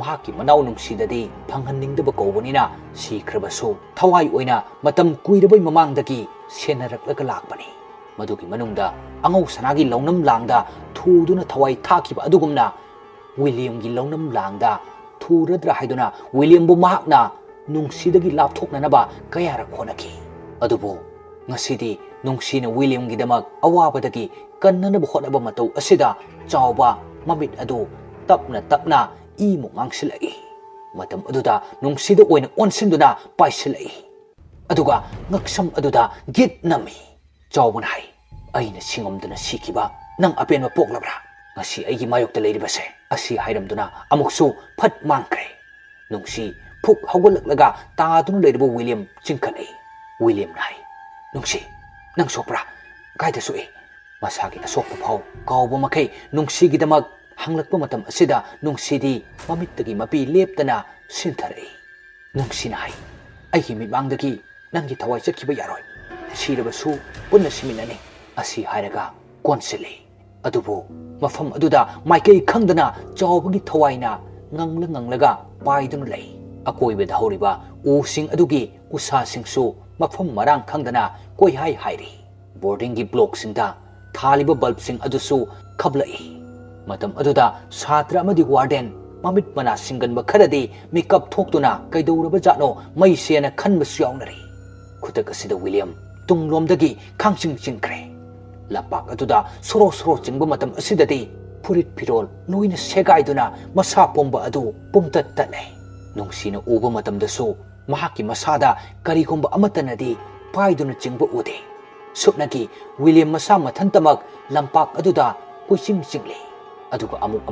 ꯃꯍꯥꯛꯀꯤ ꯃꯅꯥꯎ ꯅꯨꯡꯁꯤꯗꯗꯤ ꯐꯪꯍꯟꯅꯤꯡꯗꯕ ꯀꯧꯕꯅꯤꯅ ꯁꯤꯈ꯭ꯔꯕꯁꯨ ꯊꯋꯥꯏ ꯑꯣꯏꯅ ꯃꯇꯝ ꯀꯨꯏꯔꯕꯩ ꯃꯃꯥꯡꯗꯒꯤ ꯁꯦꯟꯅꯔꯛꯂꯒ ꯂꯥꯛꯄꯅꯤ ꯃꯗꯨꯒꯤ ꯃꯅꯨꯡꯗ ꯑꯉꯧ ꯁꯅꯥꯒꯤ ꯂꯧꯅꯝ ꯂꯥꯡꯗ ꯊꯨꯗꯨꯅ ꯊꯋꯥꯏ ꯊꯥꯈꯤꯕ ꯑꯗꯨꯒꯨꯝꯅ ꯋꯤꯂꯤꯌꯝꯒꯤ ꯂꯧꯅꯝ ꯂꯥꯡꯗ ꯊꯨꯔꯗ꯭ꯔꯥ ꯍꯥꯏꯗꯨꯅ ꯋꯤꯂꯤꯌꯝꯕꯨ ꯃꯍꯥꯛꯅ ꯅꯨꯡꯁꯤꯗꯒꯤ ꯂꯥꯞꯊꯣꯛꯅꯅꯕ ꯀꯌꯥꯔꯛ ꯍꯣꯠꯅꯈꯤ ꯑꯗꯨꯕꯨ ꯉꯁꯤꯗꯤ ꯅꯨꯡꯁꯤꯅ ꯋꯤꯂꯤꯌꯝꯒꯤꯗꯃꯛ ꯑꯋꯥꯕꯗꯒꯤ ꯀꯟꯅꯅꯕ ꯍꯣꯠꯅꯕ ꯃꯇꯧ ꯑꯁꯤꯗ ꯆꯥꯎꯕ ꯃꯃꯤꯠ ꯑꯗꯨ ꯇꯞꯅ ꯏꯃꯨꯛ ꯉꯥꯡꯁꯤꯜꯂꯛꯏ ꯃꯇꯝ ꯑꯗꯨꯗ ꯅꯨꯡꯁꯤꯗ ꯑꯣꯏꯅ ꯑꯣꯟꯁꯤꯟꯗꯨꯅ ꯄꯥꯏꯁꯤꯜꯂꯛꯏ ꯑꯗꯨꯒ ꯉꯛꯁꯝ ꯑꯗꯨꯗ ꯒꯤꯠ ꯅꯝꯃꯤ ꯆꯥꯎꯕꯅ ꯍꯥꯏ ꯑꯩꯅ ꯁꯤꯡꯉꯝꯗꯨꯅ ꯁꯤꯈꯤꯕ ꯅꯪ ꯑꯄꯦꯟꯕ ꯄꯣꯛꯂꯕ꯭ꯔꯥ ꯉꯁꯤ ꯑꯩꯒꯤ ꯃꯥꯌꯣꯛꯇ ꯂꯩꯔꯤꯕꯁꯦ ꯑꯁꯤ ꯍꯥꯏꯔꯝꯗꯨꯅ ꯑꯃꯨꯛꯁꯨ ꯐꯠ ꯃꯥꯡꯈ꯭ꯔꯦ ꯅꯨꯡꯁꯤ ꯐꯨꯛ ꯍꯧꯒꯠꯂꯛꯂꯒ ꯇꯥꯗꯨꯅ ꯂꯩꯔꯤꯕ ꯋꯤꯂꯤꯌꯝ ꯆꯤꯡꯈꯠꯂꯛꯏ ꯋꯤꯂꯤꯌꯝꯅ ꯍꯥꯏ ꯅꯨꯡꯁꯤ ꯅꯪ ꯁꯣꯛꯄ꯭ꯔꯥ ꯀꯥꯏꯗ ꯁꯣꯛꯏ ꯃꯁꯥꯒꯤ ꯑꯁꯣꯛꯄ ꯐꯥꯎ ꯀꯥꯎꯕ ꯃꯈꯩ ꯅꯨꯡꯁꯤꯒꯤꯗꯃꯛ ꯍꯪꯂꯛꯄ ꯃꯇꯝ ꯑꯁꯤꯗ ꯅꯨꯡꯁꯤꯗꯤ ꯃꯃꯤꯠꯇꯒꯤ ꯃꯄꯤ ꯂꯦꯞꯇꯅ ꯁꯤꯟꯊꯔꯛꯏ ꯅꯨꯡꯁꯤꯅ ꯍꯥꯏ ꯑꯩꯒꯤ ꯃꯤꯠꯃꯥꯡꯗꯒꯤ ꯅꯪꯒꯤ ꯊꯋꯥꯏ ꯆꯠꯈꯤꯕ ꯌꯥꯔꯣꯏ ꯁꯤꯔꯕꯁꯨ ꯄꯨꯟꯅ ꯁꯤꯃꯤꯟꯅꯅꯤ ꯑꯁꯤ ꯍꯥꯏꯔꯒ ꯀꯣꯟꯁꯤꯜꯂꯤ ꯑꯗꯨꯕꯨ ꯃꯐꯝ ꯑꯗꯨꯗ ꯃꯥꯏꯀꯩ ꯈꯪꯗꯅ ꯆꯥꯎꯕꯒꯤ ꯊꯋꯥꯏꯅ nganglanga paiduna lei akoibeda horiba using adugi kusa singsu mafam marang khangdana koi hai hairi boarding gi block singda thaliba bulb sing adusu khablai matam aduda satra amadi warden mamit mana singan bakharadi makeup thoktuna kaidouraba jatno mai sena khanbasu yawnari khutak asida William tunglomdagi khangching chingkre lapak aduda soro soro chingba matam asidadi purit pirol loina segaiduna masa pomba adu pumtat tatlai nungsina uba matamdasu mahaki masada karigumba amatanadi paiduna chingba ude supnagi William masa mathantamak lampak aduda kuching chingli aduga amuk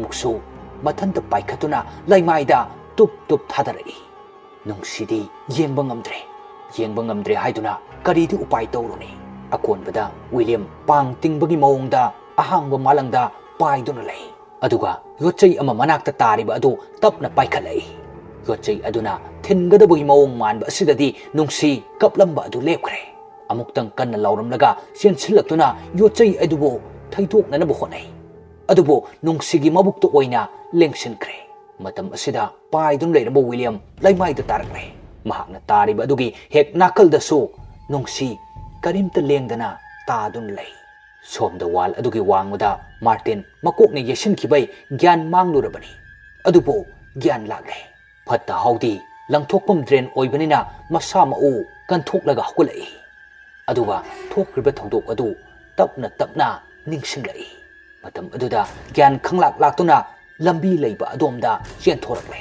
mathanta paikhatuna laimaida tup tup thadarai nungsidi yengba ngamdre haiduna karidi upai tawruni akonbada William pang tingbagi maungda ahangba malangda paiduna lei aduga yochai ama manakta tariba adu tapna paikhalai yochai aduna thingadabagi maung manba asidadi nungsi kaplamba adu lepkhre amuktang kanna lauramlaga sensilaktuna yochai adubo thaidoknanabu honai adubo nungsigi mabukto oina lengsinkre matam asida paidun leiramba William laimaida tarakle mahakna tariba adugi hek nakaldasu nungsi karimta lengdana tadun lei somda wal adugi wangmada Martin makokne yesinkibai gyan manglurabani adubo gyan lagle phatta haudi langthokpam drain oibanina masa mau kanthoklaga hakulai aduga thokriba thodok adu tapna ningsinglai matam aduda gyan khanglak laktuna lambi leiba adomda chenthorakle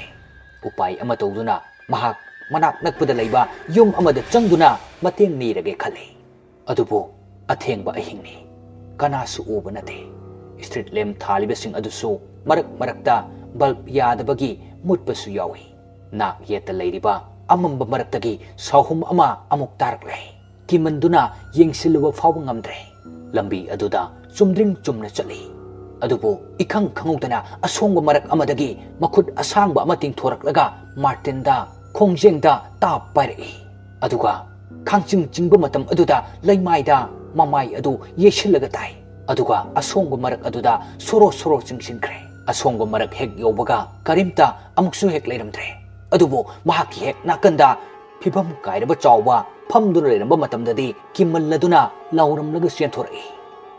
upai ama tawduna mahak manak nakpada leiba yum amada changduna mateng nirage khale adubo athengba ahingni kanasu uba nate street lamp thaliba sing adusu marakta bulb yadabagi mutpasu yawi nak yeta leiriba amamba maraktagi sahum ama amuk tarakle kimanduna yengsiluba fawa ngamdre lambi aduda chumdring chumna chali adubu ikhang khangudana asongba marak amadagi makhut asangba ama tingthoraklaga Martinda khongjengda ta pairi aduga khangching chingba matam aduda laimaida mamai adu yesilaga tai aduga asongba marak aduda soro chingsinkre asongba marak hek yobaga karimta amuksu hek leiramdre adubu mahaki hek nakanda phibam kairaba chawba phamduna leiramba matamdadi kimmalladuna lauramlaga chenthoraki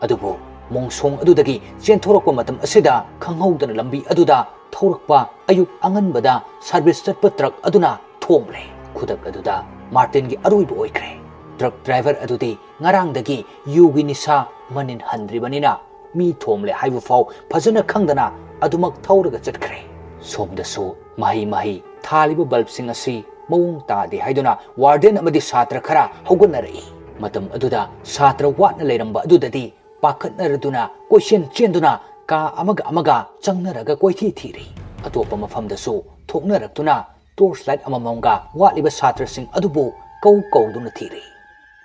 adubu mongsong adudagi chenthorokpa matam asida khanghaudana lambi aduda thaurakpa ayuk anganbada service chatpa truck aduna thomle khudak aduda Martin gi aruiba oikre truck driver adudi ngarangdagi yugi nisa manin handribanina mi thomle haibu fau phajana khangdana adumak thauraga chatkre somdasu mahi thaliba bulb sing asi mawung tadi haiduna warden amadi satra khara haugannarai matam aduda satra watna leiramba adudadi pakhatnaraduna question chenduna ka amaga changnaraga koithi thiri atopa mafamdasu thoknaraktuna torchlight amamonga watliba satra sing adubu kauduna thiri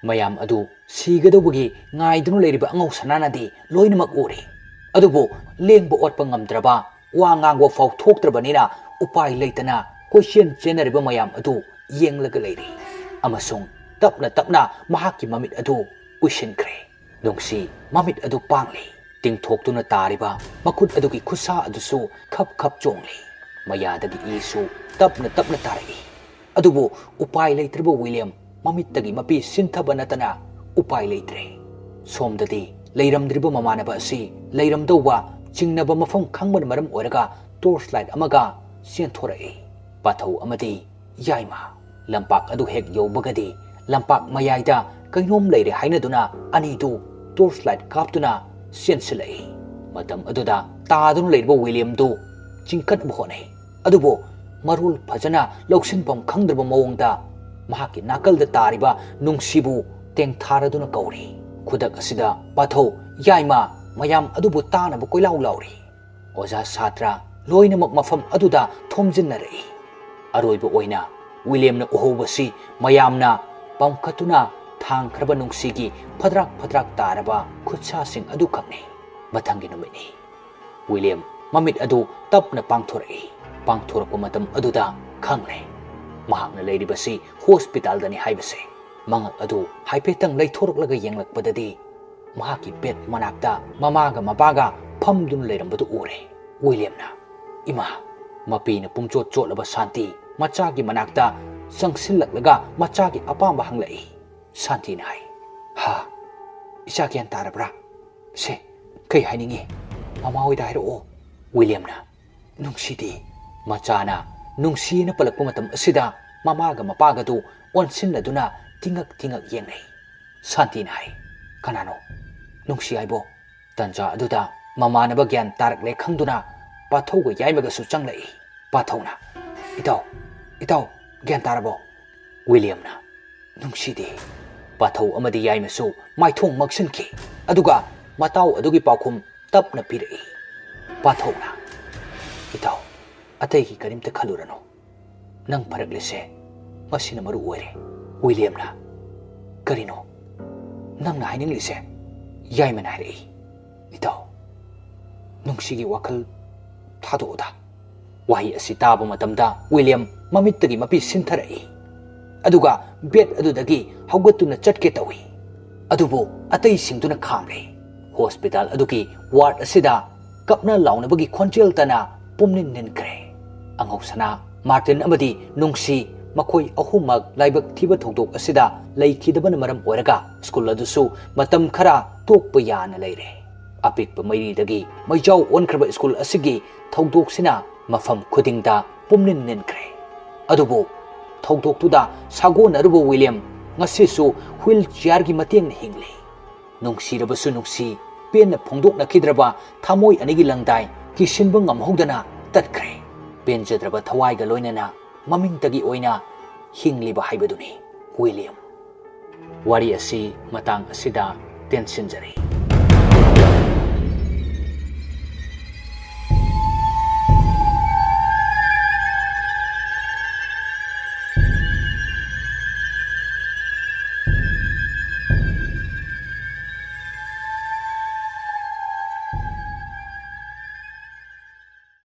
mayam adu sigadawagi ngaidunu leiriba angau sananadi loinamak uri adubu lengba otpa ngamdraba wa ngangwa fau thoktrabanina upai leitana question chenariba mayam adu yenglaga leiri amasung tapna mahaki mamit adu uishinkre nungsi mamit adu pangli tingthoktuna tariba makut adugi khusa adusu khap chongli mayadagi isu tapna tarai adubu upai leitriba William mamitagi mapi sinthaba natana upai leitre somdadi leiramdriba mamanaba asi leiramdawwa chingnaba mafam khangban maram oraga torchlight amaga chenthoraki pathau amadi yaima lampak adu hek yobagadi lampak mayaida kainom leire hainaduna anidu torchlight kaptuna sensilai matam aduda tadun leirba William du chingkat bhonai adubo marul phajana loksinpam khangdraba mawongda mahaki nakalda tariba nungsibu tengtharaduna kauri khudak asida pathau yaima mayam adubu tanabu koilau lauri oja satra loinamak mafam aduda thomjinnarai aroiba oina William na uhobasi mayamna pamkhatuna thangkhraba nungsigi phadrak taraba khutsa sing adu khakni mathangi numini William mamit adu tapna pangthorakpa matam aduda khangle mahakna leiribasi hospital dani haibase mangak adu haipetang leithoroklaga yenglakpadadi mahaki pet manakta mamaga mapaga phamdun leirambadu ure William na ima Mapina pumchot chotlaba Santi machagi manakta sangsillaklaga machagi apamba hanglai. Santi nai. Ha. Isa kyan tarabra. Se kay hainingi. Mama hoy dahil o. William na. Nungsidi. Machana nungsi na palagpumatam asida mamaga mapagatu onsin na duna tingag yengnay. Santi nai. Kanano. Nungsi ay bo. Tanja aduda mama na bagyan tarak lekhang duna pathaw ga yai maga su changlai. Pathaw na. Itaw gyan tarabo. William na. Nungsidi. Pathaw amadi yai masu maithong magsinki. Aduga mataw adugi paukhum tap na pirai. Pathaw na. Itaw atay ki karimta khalurano. Nang paraglise masina maru oire. William na. Karino. Nang na haining lise. Yai manairai. Itaw. Nungsigi wakal thado-oda. Wahi asi taba matamda William mamittagi mapi sintharai. Aduga bed adudagi haugatuna chatke tawi. Adubo atay singtuna khanglei. Hospital adugi ward asida kapna launabagi khonjel tana pumnin ninkre. Angausana Martin amadi nungsi makoi ahumag laibak thiba thongdok asida leikidabana maram oiraga school adusu matam khara tokpa yana leire. Apikpa mairidagi maijaw onkraba school asigi thongdoksina mafam khudingda pumnin ninkre. Adubo thongdoktuda sagon arubo William ngasisu wheelchair gi mateng hingle. Nungsirabasu nungsi penna phongdok nakidraba thamoi anigi langdai kisinba ngamhodana tatkre. Penjadraba thawai ga loinana mamingtagi oina hingliba haibaduni William. Wari asi matang asida tensinjari.